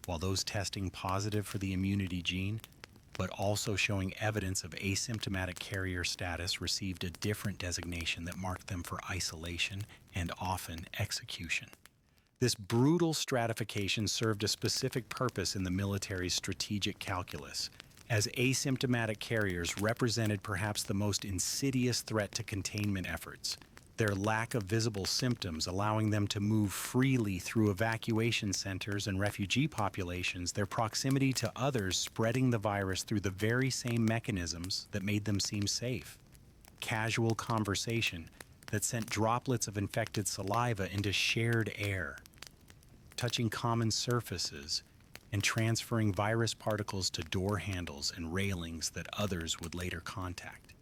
while those testing positive for the immunity gene but also showing evidence of asymptomatic carrier status received a different designation that marked them for isolation and often execution. This brutal stratification served a specific purpose in the military's strategic calculus, as asymptomatic carriers represented perhaps the most insidious threat to containment efforts, their lack of visible symptoms allowing them to move freely through evacuation centers and refugee populations, their proximity to others spreading the virus through the very same mechanisms that made them seem safe. Casual conversation that sent droplets of infected saliva into shared air, touching common surfaces and transferring virus particles to door handles and railings that others would later contact.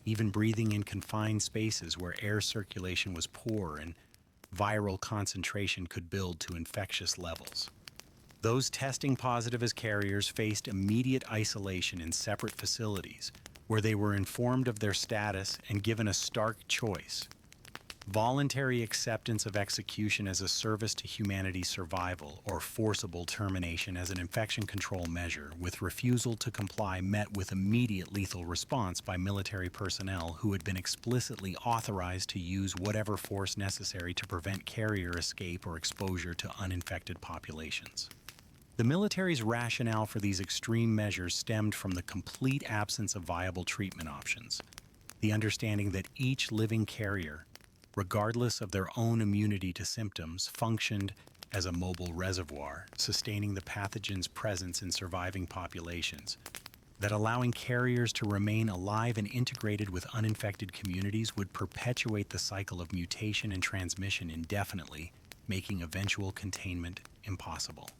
Even breathing in confined spaces where air circulation was poor and viral concentration could build to infectious levels. Those testing positive as carriers faced immediate isolation in separate facilities where they were informed of their status and given a stark choice: voluntary acceptance of execution as a service to humanity's survival, or forcible termination as an infection control measure, with refusal to comply met with immediate lethal response by military personnel who had been explicitly authorized to use whatever force necessary to prevent carrier escape or exposure to uninfected populations. The military's rationale for these extreme measures stemmed from the complete absence of viable treatment options, the understanding that each living carrier, regardless of their own immunity to symptoms, functioned as a mobile reservoir, sustaining the pathogen's presence in surviving populations, that allowing carriers to remain alive and integrated with uninfected communities would perpetuate the cycle of mutation and transmission indefinitely, making eventual containment impossible.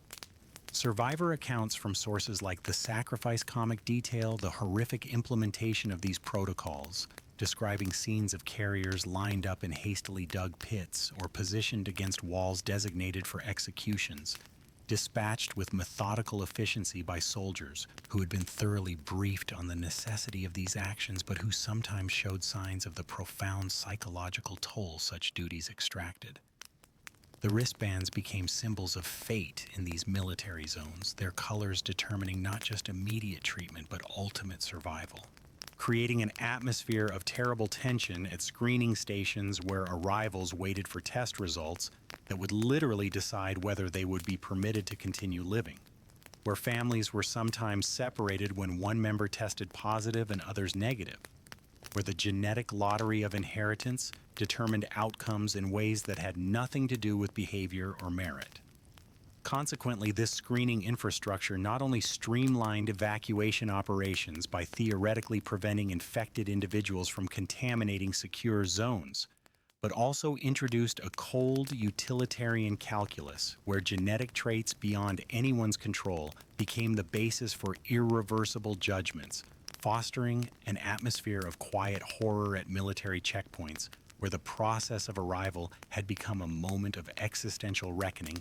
Survivor accounts from sources like the Sacrifice comic detail the horrific implementation of these protocols, describing scenes of carriers lined up in hastily dug pits or positioned against walls designated for executions, dispatched with methodical efficiency by soldiers who had been thoroughly briefed on the necessity of these actions but who sometimes showed signs of the profound psychological toll such duties extracted. The wristbands became symbols of fate in these military zones, their colors determining not just immediate treatment but ultimate survival, creating an atmosphere of terrible tension at screening stations where arrivals waited for test results that would literally decide whether they would be permitted to continue living, where families were sometimes separated when one member tested positive and others negative, where the genetic lottery of inheritance determined outcomes in ways that had nothing to do with behavior or merit. Consequently, this screening infrastructure not only streamlined evacuation operations by theoretically preventing infected individuals from contaminating secure zones, but also introduced a cold utilitarian calculus where genetic traits beyond anyone's control became the basis for irreversible judgments, fostering an atmosphere of quiet horror at military checkpoints where the process of arrival had become a moment of existential reckoning,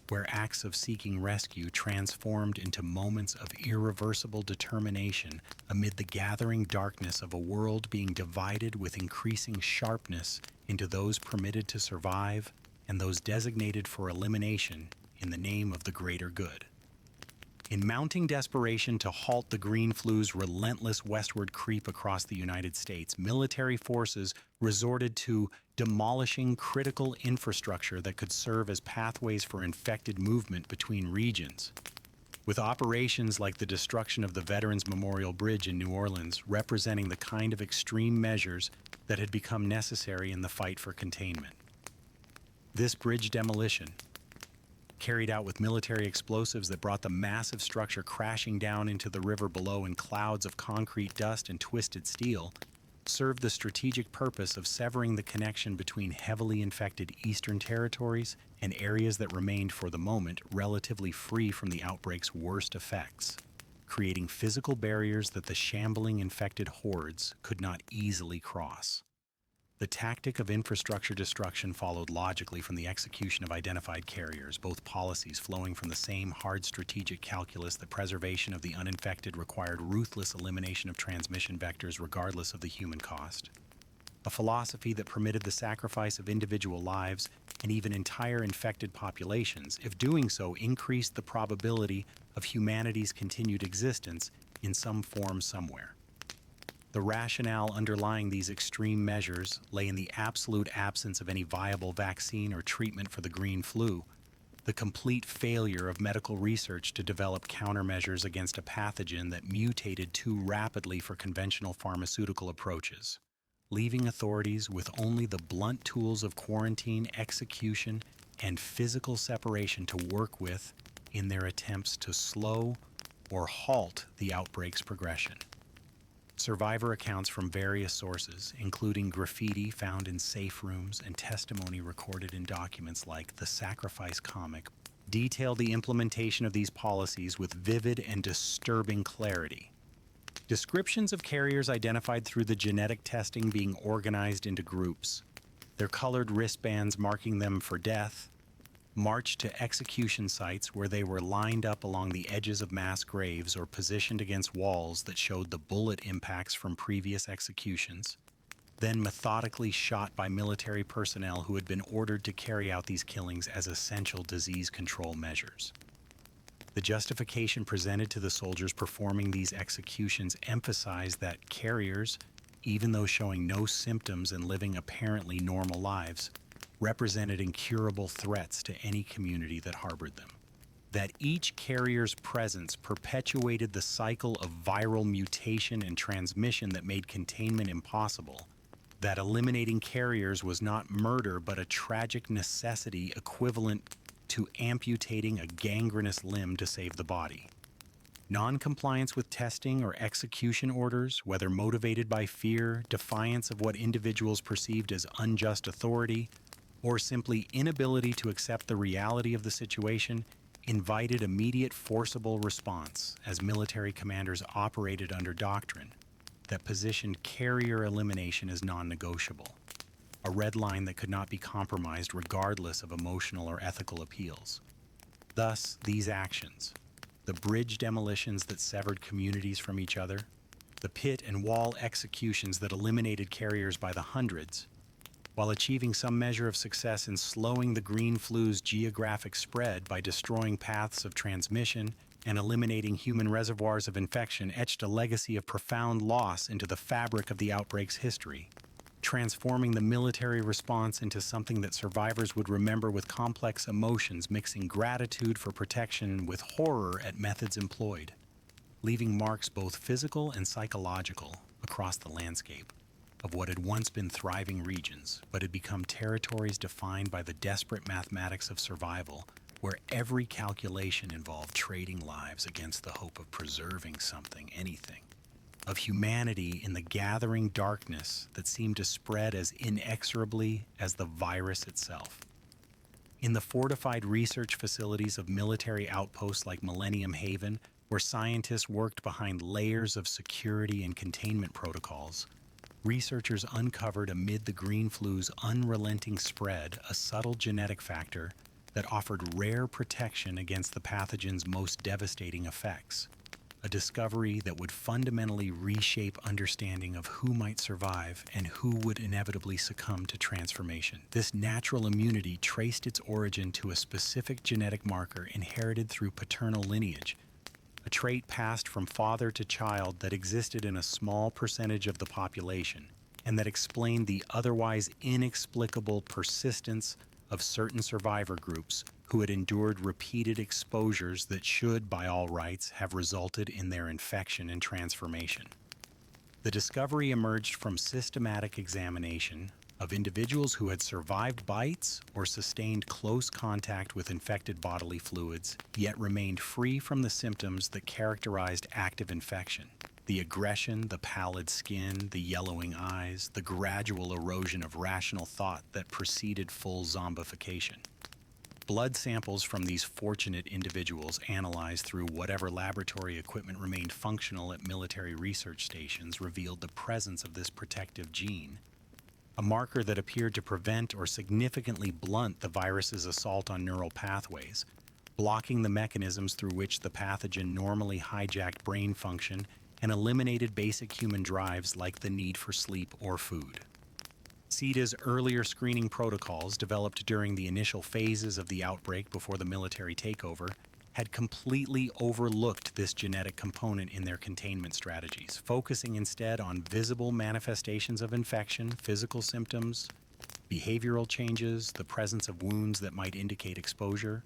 where acts of seeking rescue transformed into moments of irreversible determination amid the gathering darkness of a world being divided with increasing sharpness into those permitted to survive and those designated for elimination in the name of the greater good. In mounting desperation to halt the green flu's relentless westward creep across the United States, military forces resorted to demolishing critical infrastructure that could serve as pathways for infected movement between regions, with operations like the destruction of the Veterans Memorial Bridge in New Orleans representing the kind of extreme measures that had become necessary in the fight for containment. This bridge demolition, carried out with military explosives that brought the massive structure crashing down into the river below in clouds of concrete dust and twisted steel, served the strategic purpose of severing the connection between heavily infected eastern territories and areas that remained for the moment relatively free from the outbreak's worst effects, creating physical barriers that the shambling infected hordes could not easily cross. The tactic of infrastructure destruction followed logically from the execution of identified carriers, both policies flowing from the same hard strategic calculus that preservation of the uninfected required ruthless elimination of transmission vectors regardless of the human cost. A philosophy that permitted the sacrifice of individual lives and even entire infected populations, if doing so increased the probability of humanity's continued existence in some form somewhere. The rationale underlying these extreme measures lay in the absolute absence of any viable vaccine or treatment for the green flu, the complete failure of medical research to develop countermeasures against a pathogen that mutated too rapidly for conventional pharmaceutical approaches, leaving authorities with only the blunt tools of quarantine, execution, and physical separation to work with in their attempts to slow or halt the outbreak's progression. Survivor accounts from various sources, including graffiti found in safe rooms and testimony recorded in documents like the Sacrifice comic, detail the implementation of these policies with vivid and disturbing clarity. Descriptions of carriers identified through the genetic testing being organized into groups, their colored wristbands marking them for death, marched to execution sites where they were lined up along the edges of mass graves or positioned against walls that showed the bullet impacts from previous executions, then methodically shot by military personnel who had been ordered to carry out these killings as essential disease control measures. The justification presented to the soldiers performing these executions emphasized that carriers, even though showing no symptoms and living apparently normal lives, represented incurable threats to any community that harbored them. that each carrier's presence perpetuated the cycle of viral mutation and transmission that made containment impossible, that eliminating carriers was not murder but a tragic necessity equivalent to amputating a gangrenous limb to save the body. Non-compliance with testing or execution orders, whether motivated by fear, defiance of what individuals perceived as unjust authority, or simply inability to accept the reality of the situation, invited immediate forcible response as military commanders operated under doctrine that positioned carrier elimination as non-negotiable, a red line that could not be compromised regardless of emotional or ethical appeals. Thus, these actions, the bridge demolitions that severed communities from each other, the pit and wall executions that eliminated carriers by the hundreds, while achieving some measure of success in slowing the green flu's geographic spread by destroying paths of transmission and eliminating human reservoirs of infection, etched a legacy of profound loss into the fabric of the outbreak's history, transforming the military response into something that survivors would remember with complex emotions, mixing gratitude for protection with horror at methods employed, leaving marks both physical and psychological across the landscape of what had once been thriving regions, but had become territories defined by the desperate mathematics of survival, where every calculation involved trading lives against the hope of preserving something, anything, of humanity in the gathering darkness that seemed to spread as inexorably as the virus itself. In the fortified research facilities of military outposts like Millhaven, where scientists worked behind layers of security and containment protocols, researchers uncovered amid the green flu's unrelenting spread a subtle genetic factor that offered rare protection against the pathogen's most devastating effects, a discovery that would fundamentally reshape understanding of who might survive and who would inevitably succumb to transformation. This natural immunity traced its origin to a specific genetic marker inherited through paternal lineage, a trait passed from father to child that existed in a small percentage of the population, and that explained the otherwise inexplicable persistence of certain survivor groups who had endured repeated exposures that should, by all rights, have resulted in their infection and transformation. The discovery emerged from systematic examination of individuals who had survived bites or sustained close contact with infected bodily fluids, yet remained free from the symptoms that characterized active infection. The aggression, the pallid skin, the yellowing eyes, the gradual erosion of rational thought that preceded full zombification. Blood samples from these fortunate individuals analyzed through whatever laboratory equipment remained functional at military research stations revealed the presence of this protective gene, a marker that appeared to prevent or significantly blunt the virus's assault on neural pathways, blocking the mechanisms through which the pathogen normally hijacked brain function and eliminated basic human drives like the need for sleep or food. CEDA's earlier screening protocols, developed during the initial phases of the outbreak before the military takeover, had completely overlooked this genetic component in their containment strategies, focusing instead on visible manifestations of infection, physical symptoms, behavioral changes, the presence of wounds that might indicate exposure,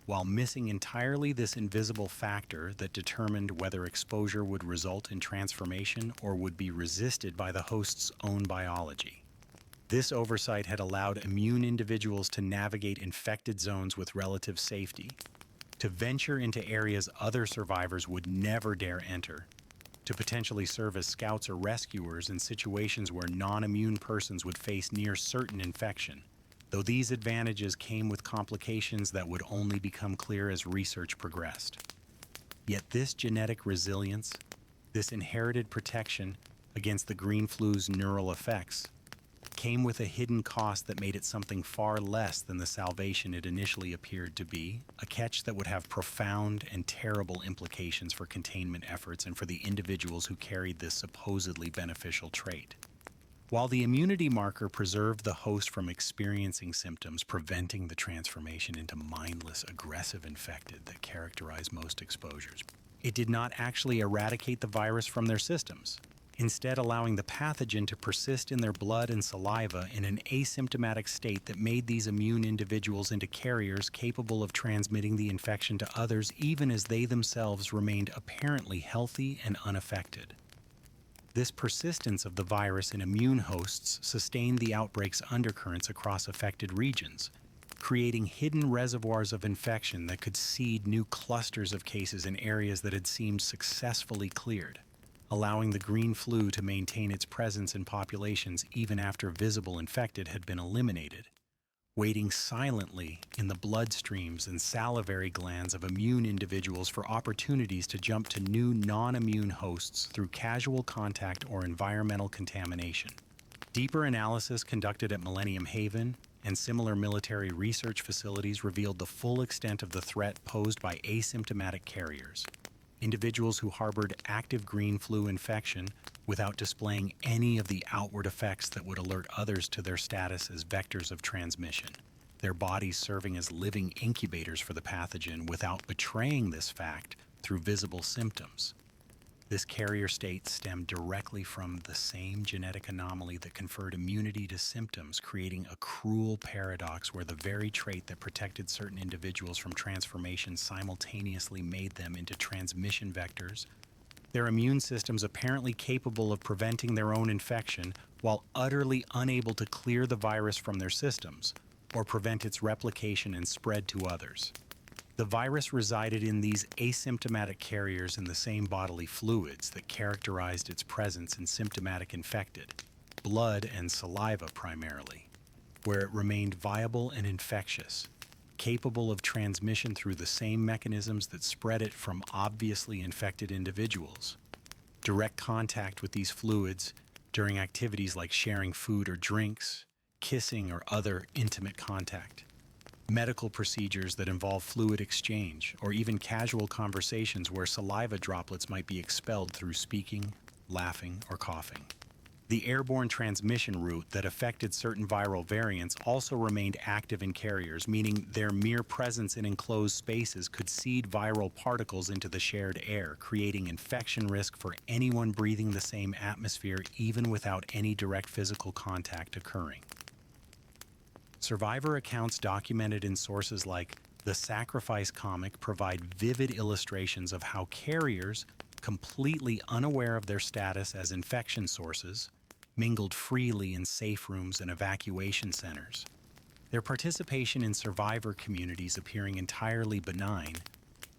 while missing entirely this invisible factor that determined whether exposure would result in transformation or would be resisted by the host's own biology. This oversight had allowed immune individuals to navigate infected zones with relative safety, to venture into areas other survivors would never dare enter, to potentially serve as scouts or rescuers in situations where non-immune persons would face near certain infection, though these advantages came with complications that would only become clear as research progressed. Yet this genetic resilience, this inherited protection against the green flu's neural effects, came with a hidden cost that made it something far less than the salvation it initially appeared to be, a catch that would have profound and terrible implications for containment efforts and for the individuals who carried this supposedly beneficial trait. While the immunity marker preserved the host from experiencing symptoms, preventing the transformation into mindless, aggressive infected that characterize most exposures, it did not actually eradicate the virus from their systems. instead allowing the pathogen to persist in their blood and saliva in an asymptomatic state that made these immune individuals into carriers capable of transmitting the infection to others even as they themselves remained apparently healthy and unaffected. This persistence of the virus in immune hosts sustained the outbreak's undercurrents across affected regions, creating hidden reservoirs of infection that could seed new clusters of cases in areas that had seemed successfully cleared, allowing the green flu to maintain its presence in populations even after visible infected had been eliminated, waiting silently in the bloodstreams and salivary glands of immune individuals for opportunities to jump to new non-immune hosts through casual contact or environmental contamination. Deeper analysis conducted at Millhaven and similar military research facilities revealed the full extent of the threat posed by asymptomatic carriers, individuals who harbored active green flu infection without displaying any of the outward effects that would alert others to their status as vectors of transmission, their bodies serving as living incubators for the pathogen without betraying this fact through visible symptoms. This carrier state stemmed directly from the same genetic anomaly that conferred immunity to symptoms, creating a cruel paradox where the very trait that protected certain individuals from transformation simultaneously made them into transmission vectors, their immune systems apparently capable of preventing their own infection while utterly unable to clear the virus from their systems or prevent its replication and spread to others. The virus resided in these asymptomatic carriers in the same bodily fluids that characterized its presence in symptomatic infected, blood and saliva primarily, where it remained viable and infectious, capable of transmission through the same mechanisms that spread it from obviously infected individuals. Direct contact with these fluids during activities like sharing food or drinks, kissing, or other intimate contact. Medical procedures that involve fluid exchange, or even casual conversations where saliva droplets might be expelled through speaking, laughing, or coughing. The airborne transmission route that affected certain viral variants also remained active in carriers, meaning their mere presence in enclosed spaces could seed viral particles into the shared air, creating infection risk for anyone breathing the same atmosphere even without any direct physical contact occurring. Survivor accounts documented in sources like The Sacrifice comic provide vivid illustrations of how carriers, completely unaware of their status as infection sources, mingled freely in safe rooms and evacuation centers, their participation in survivor communities appearing entirely benign,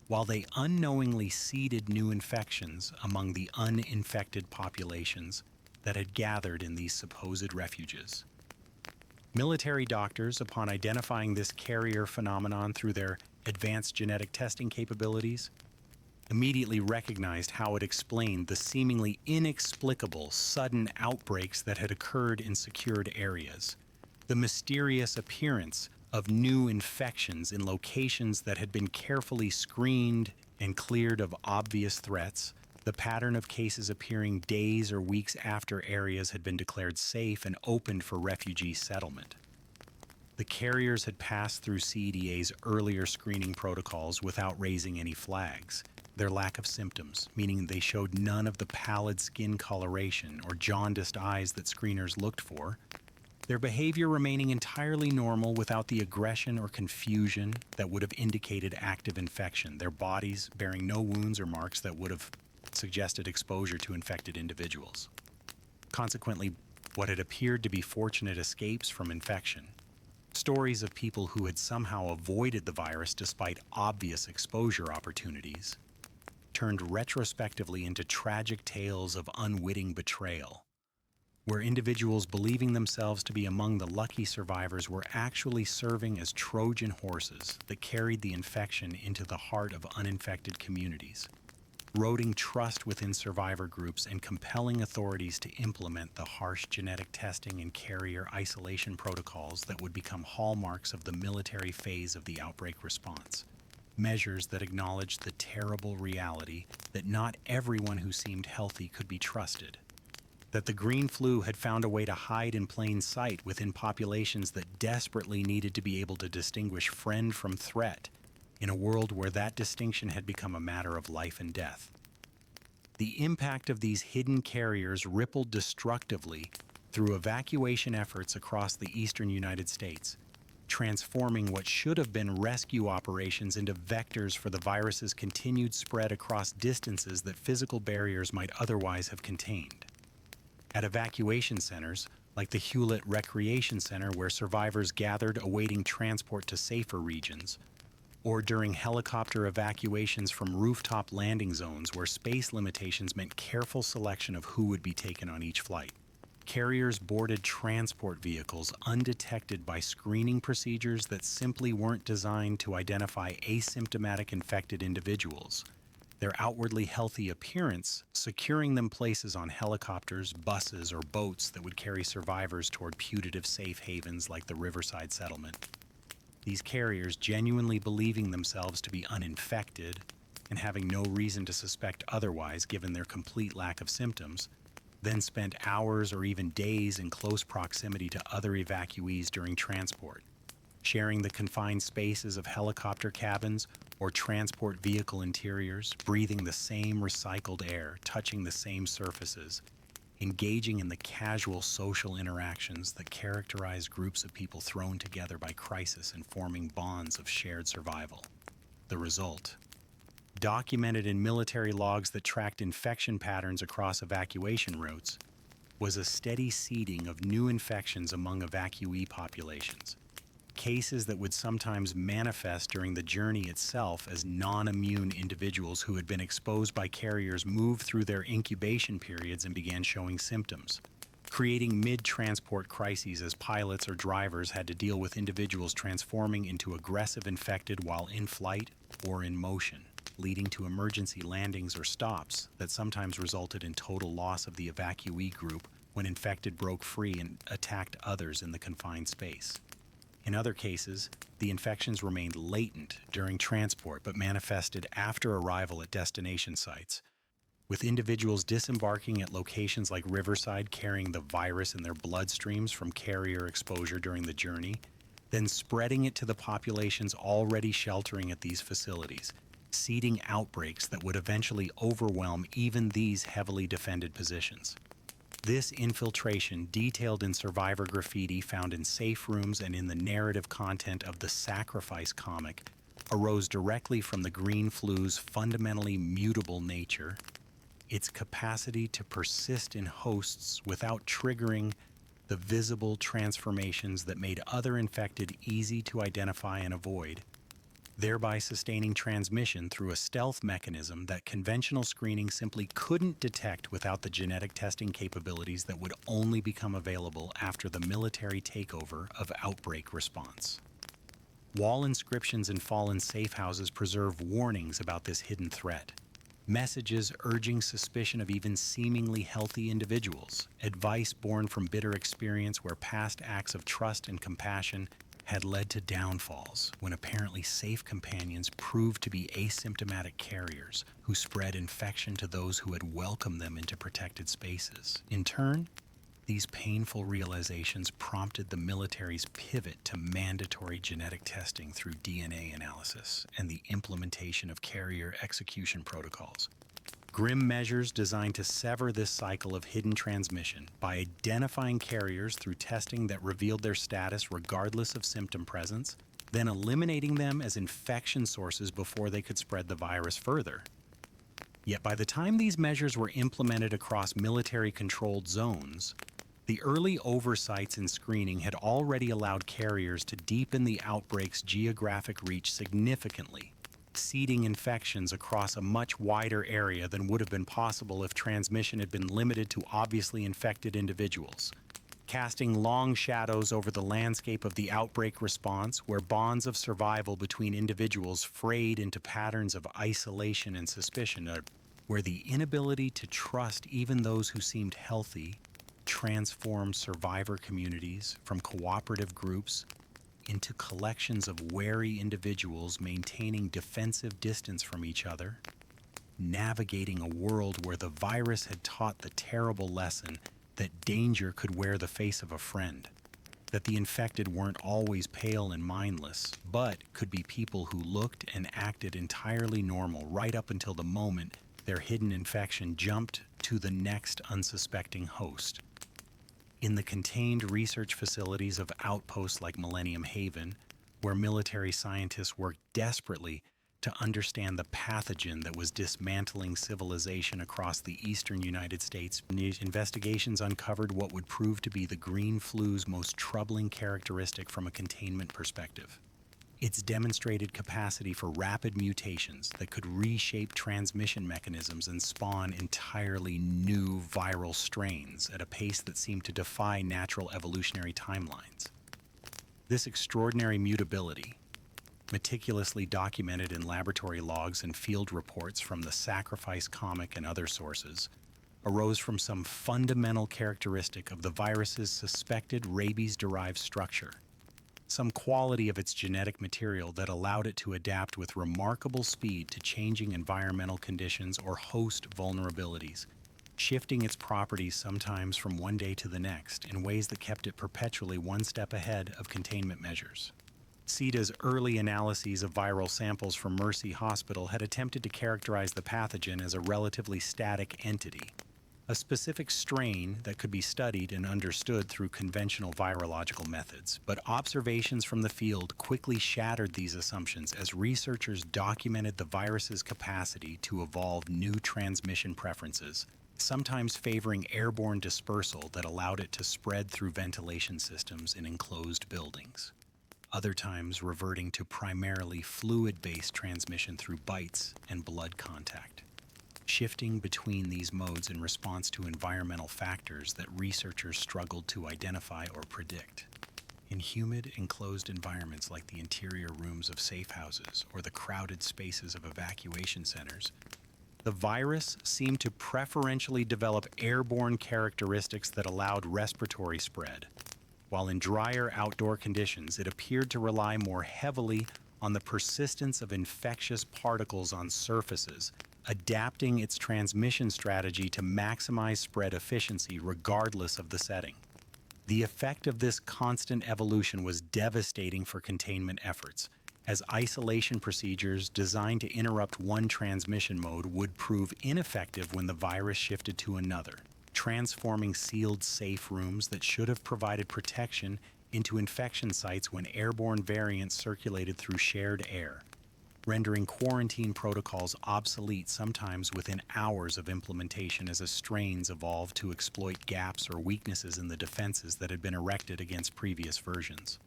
while they unknowingly seeded new infections among the uninfected populations that had gathered in these supposed refuges. Military doctors, upon identifying this carrier phenomenon through their advanced genetic testing capabilities, immediately recognized how it explained the seemingly inexplicable sudden outbreaks that had occurred in secured areas, the mysterious appearance of new infections in locations that had been carefully screened and cleared of obvious threats, the pattern of cases appearing days or weeks after areas had been declared safe and opened for refugee settlement. The carriers had passed through CEDA's earlier screening protocols without raising any flags, their lack of symptoms, meaning they showed none of the pallid skin coloration or jaundiced eyes that screeners looked for, their behavior remaining entirely normal without the aggression or confusion that would have indicated active infection, their bodies bearing no wounds or marks that would have suggested exposure to infected individuals. Consequently, what had appeared to be fortunate escapes from infection, stories of people who had somehow avoided the virus despite obvious exposure opportunities, turned retrospectively into tragic tales of unwitting betrayal, where individuals believing themselves to be among the lucky survivors were actually serving as Trojan horses that carried the infection into the heart of uninfected communities, eroding trust within survivor groups and compelling authorities to implement the harsh genetic testing and carrier isolation protocols that would become hallmarks of the military phase of the outbreak response. Measures that acknowledged the terrible reality that not everyone who seemed healthy could be trusted, that the green flu had found a way to hide in plain sight within populations that desperately needed to be able to distinguish friend from threat, in a world where that distinction had become a matter of life and death. The impact of these hidden carriers rippled destructively through evacuation efforts across the eastern United States, transforming what should have been rescue operations into vectors for the virus's continued spread across distances that physical barriers might otherwise have contained. At evacuation centers, like the Hewlett Recreation Center where survivors gathered awaiting transport to safer regions, or during helicopter evacuations from rooftop landing zones where space limitations meant careful selection of who would be taken on each flight. Carriers boarded transport vehicles undetected by screening procedures that simply weren't designed to identify asymptomatic infected individuals. Their outwardly healthy appearance securing them places on helicopters, buses, or boats that would carry survivors toward putative safe havens like the Riverside settlement. These carriers, genuinely believing themselves to be uninfected and having no reason to suspect otherwise given their complete lack of symptoms, then spent hours or even days in close proximity to other evacuees during transport, sharing the confined spaces of helicopter cabins or transport vehicle interiors, breathing the same recycled air, touching the same surfaces, engaging in the casual social interactions that characterize groups of people thrown together by crisis and forming bonds of shared survival. The result, documented in military logs that tracked infection patterns across evacuation routes, was a steady seeding of new infections among evacuee populations. Cases that would sometimes manifest during the journey itself as non-immune individuals who had been exposed by carriers moved through their incubation periods and began showing symptoms, creating mid-transport crises as pilots or drivers had to deal with individuals transforming into aggressive infected while in flight or in motion, leading to emergency landings or stops that sometimes resulted in total loss of the evacuee group when infected broke free and attacked others in the confined space. In other cases, the infections remained latent during transport but manifested after arrival at destination sites, with individuals disembarking at locations like Riverside carrying the virus in their bloodstreams from carrier exposure during the journey, then spreading it to the populations already sheltering at these facilities, seeding outbreaks that would eventually overwhelm even these heavily defended positions. This infiltration, detailed in survivor graffiti found in safe rooms and in the narrative content of the Sacrifice comic, arose directly from the green flu's fundamentally mutable nature, its capacity to persist in hosts without triggering the visible transformations that made other infected easy to identify and avoid, thereby sustaining transmission through a stealth mechanism that conventional screening simply couldn't detect without the genetic testing capabilities that would only become available after the military takeover of outbreak response. Wall inscriptions in fallen safe houses preserve warnings about this hidden threat, messages urging suspicion of even seemingly healthy individuals, advice born from bitter experience where past acts of trust and compassion had led to downfalls when apparently safe companions proved to be asymptomatic carriers who spread infection to those who had welcomed them into protected spaces. In turn, these painful realizations prompted the military's pivot to mandatory genetic testing through DNA analysis and the implementation of carrier execution protocols. Grim measures designed to sever this cycle of hidden transmission by identifying carriers through testing that revealed their status regardless of symptom presence, then eliminating them as infection sources before they could spread the virus further. Yet by the time these measures were implemented across military-controlled zones, the early oversights in screening had already allowed carriers to deepen the outbreak's geographic reach significantly, seeding infections across a much wider area than would have been possible if transmission had been limited to obviously infected individuals, casting long shadows over the landscape of the outbreak response where bonds of survival between individuals frayed into patterns of isolation and suspicion, where the inability to trust even those who seemed healthy transformed survivor communities from cooperative groups into collections of wary individuals maintaining defensive distance from each other, navigating a world where the virus had taught the terrible lesson that danger could wear the face of a friend, that the infected weren't always pale and mindless, but could be people who looked and acted entirely normal right up until the moment their hidden infection jumped to the next unsuspecting host. In the contained research facilities of outposts like Millennium Haven, where military scientists worked desperately to understand the pathogen that was dismantling civilization across the eastern United States, investigations uncovered what would prove to be the green flu's most troubling characteristic from a containment perspective: its demonstrated capacity for rapid mutations that could reshape transmission mechanisms and spawn entirely new viral strains at a pace that seemed to defy natural evolutionary timelines. This extraordinary mutability, meticulously documented in laboratory logs and field reports from the Sacrifice comic and other sources, arose from some fundamental characteristic of the virus's suspected rabies-derived structure, some quality of its genetic material that allowed it to adapt with remarkable speed to changing environmental conditions or host vulnerabilities, shifting its properties sometimes from one day to the next in ways that kept it perpetually one step ahead of containment measures. CETA's early analyses of viral samples from Mercy Hospital had attempted to characterize the pathogen as a relatively static entity, a specific strain that could be studied and understood through conventional virological methods. But observations from the field quickly shattered these assumptions as researchers documented the virus's capacity to evolve new transmission preferences, sometimes favoring airborne dispersal that allowed it to spread through ventilation systems in enclosed buildings, other times reverting to primarily fluid-based transmission through bites and blood contact, shifting between these modes in response to environmental factors that researchers struggled to identify or predict. In humid, enclosed environments like the interior rooms of safe houses or the crowded spaces of evacuation centers, the virus seemed to preferentially develop airborne characteristics that allowed respiratory spread, while in drier outdoor conditions it appeared to rely more heavily on the persistence of infectious particles on surfaces, adapting its transmission strategy to maximize spread efficiency regardless of the setting. The effect of this constant evolution was devastating for containment efforts, as isolation procedures designed to interrupt one transmission mode would prove ineffective when the virus shifted to another, transforming sealed safe rooms that should have provided protection into infection sites when airborne variants circulated through shared air, rendering quarantine protocols obsolete sometimes within hours of implementation as strains evolved to exploit gaps or weaknesses in the defenses that had been erected against previous versions.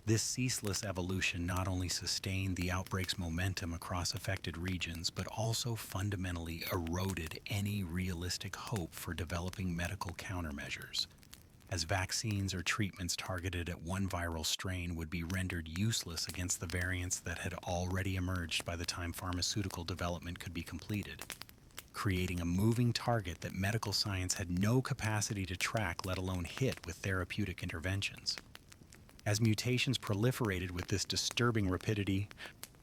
This ceaseless evolution not only sustained the outbreak's momentum across affected regions, but also fundamentally eroded any realistic hope for developing medical countermeasures, as vaccines or treatments targeted at one viral strain would be rendered useless against the variants that had already emerged by the time pharmaceutical development could be completed, creating a moving target that medical science had no capacity to track, let alone hit with therapeutic interventions. As mutations proliferated with this disturbing rapidity,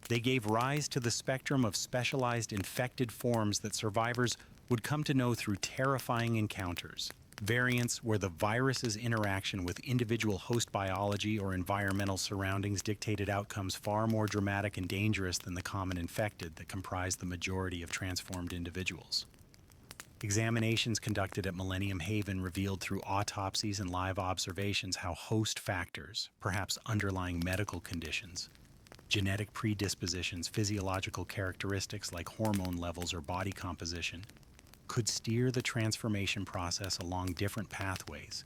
they gave rise to the spectrum of specialized infected forms that survivors would come to know through terrifying encounters. Variants where the virus's interaction with individual host biology or environmental surroundings dictated outcomes far more dramatic and dangerous than the common infected that comprised the majority of transformed individuals. Examinations conducted at Millennium Haven revealed through autopsies and live observations how host factors, perhaps underlying medical conditions, genetic predispositions, physiological characteristics like hormone levels or body composition, could steer the transformation process along different pathways,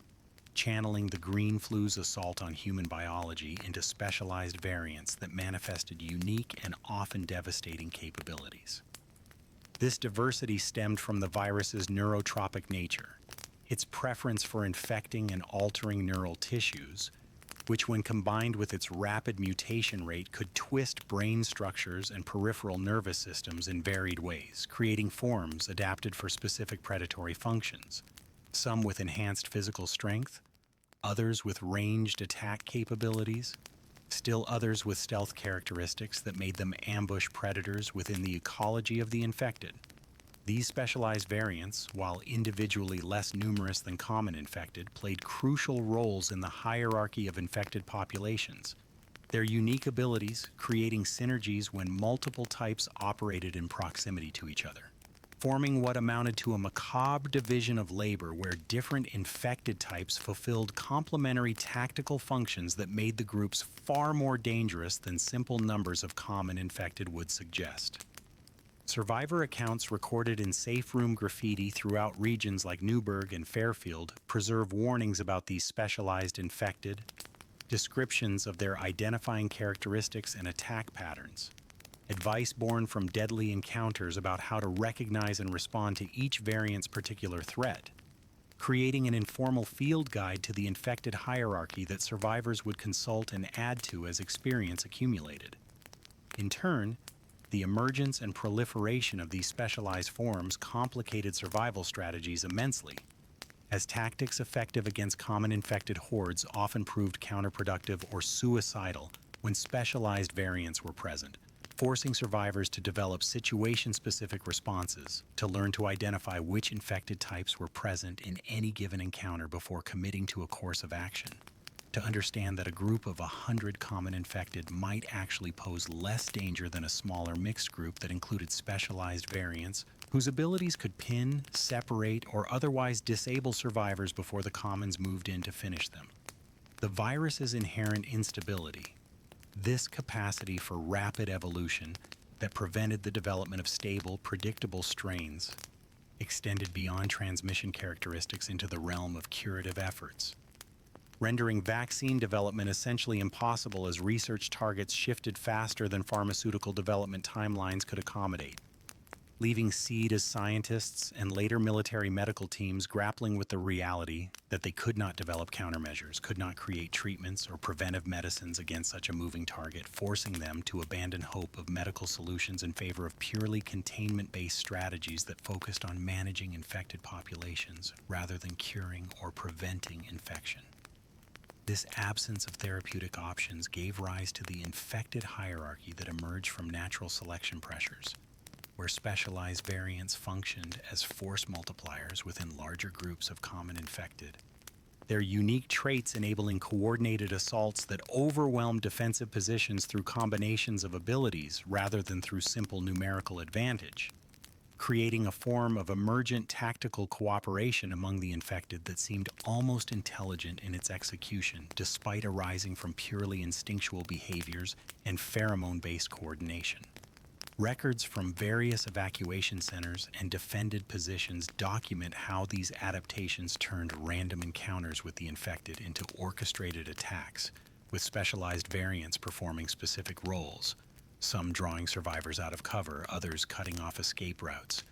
channeling the green flu's assault on human biology into specialized variants that manifested unique and often devastating capabilities. This diversity stemmed from the virus's neurotropic nature, its preference for infecting and altering neural tissues, which when combined with its rapid mutation rate could twist brain structures and peripheral nervous systems in varied ways, creating forms adapted for specific predatory functions, some with enhanced physical strength, others with ranged attack capabilities, still others with stealth characteristics that made them ambush predators within the ecology of the infected. These specialized variants, while individually less numerous than common infected, played crucial roles in the hierarchy of infected populations, their unique abilities creating synergies when multiple types operated in proximity to each other. forming what amounted to a macabre division of labor where different infected types fulfilled complementary tactical functions that made the groups far more dangerous than simple numbers of common infected would suggest. Survivor accounts recorded in safe room graffiti throughout regions like Newburgh and Fairfield preserve warnings about these specialized infected, descriptions of their identifying characteristics and attack patterns, advice born from deadly encounters about how to recognize and respond to each variant's particular threat, creating an informal field guide to the infected hierarchy that survivors would consult and add to as experience accumulated. In turn, the emergence and proliferation of these specialized forms complicated survival strategies immensely, as tactics effective against common infected hordes often proved counterproductive or suicidal when specialized variants were present, forcing survivors to develop situation-specific responses to learn to identify which infected types were present in any given encounter before committing to a course of action. To understand that a group of 100 common infected might actually pose less danger than a smaller mixed group that included specialized variants whose abilities could pin, separate, or otherwise disable survivors before the commons moved in to finish them. The virus's inherent instability, this capacity for rapid evolution that prevented the development of stable, predictable strains, extended beyond transmission characteristics into the realm of curative efforts, rendering vaccine development essentially impossible as research targets shifted faster than pharmaceutical development timelines could accommodate, leaving seed as scientists and later military medical teams grappling with the reality that they could not develop countermeasures, could not create treatments or preventive medicines against such a moving target, forcing them to abandon hope of medical solutions in favor of purely containment-based strategies that focused on managing infected populations rather than curing or preventing infection. This absence of therapeutic options gave rise to the infected hierarchy that emerged from natural selection pressures, where specialized variants functioned as force multipliers within larger groups of common infected, their unique traits enabling coordinated assaults that overwhelmed defensive positions through combinations of abilities rather than through simple numerical advantage, creating a form of emergent tactical cooperation among the infected that seemed almost intelligent in its execution, despite arising from purely instinctual behaviors and pheromone-based coordination. Records from various evacuation centers and defended positions document how these adaptations turned random encounters with the infected into orchestrated attacks, with specialized variants performing specific roles, some drawing survivors out of cover, others cutting off escape routes,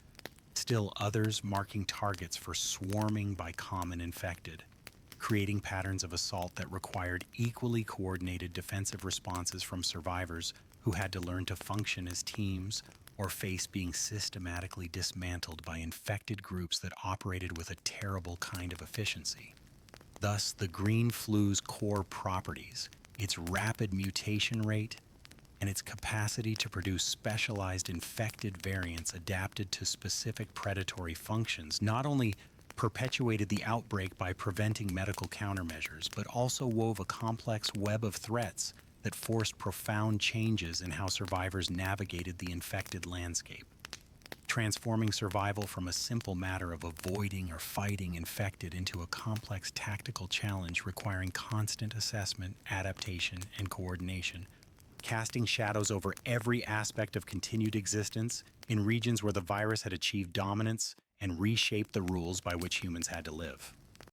still others marking targets for swarming by common infected, creating patterns of assault that required equally coordinated defensive responses from survivors who had to learn to function as teams or face being systematically dismantled by infected groups that operated with a terrible kind of efficiency. Thus, the green flu's core properties, its rapid mutation rate, and its capacity to produce specialized infected variants adapted to specific predatory functions not only perpetuated the outbreak by preventing medical countermeasures, but also wove a complex web of threats that forced profound changes in how survivors navigated the infected landscape, transforming survival from a simple matter of avoiding or fighting infected into a complex tactical challenge requiring constant assessment, adaptation, and coordination, casting shadows over every aspect of continued existence in regions where the virus had achieved dominance and reshaped the rules by which humans had to live.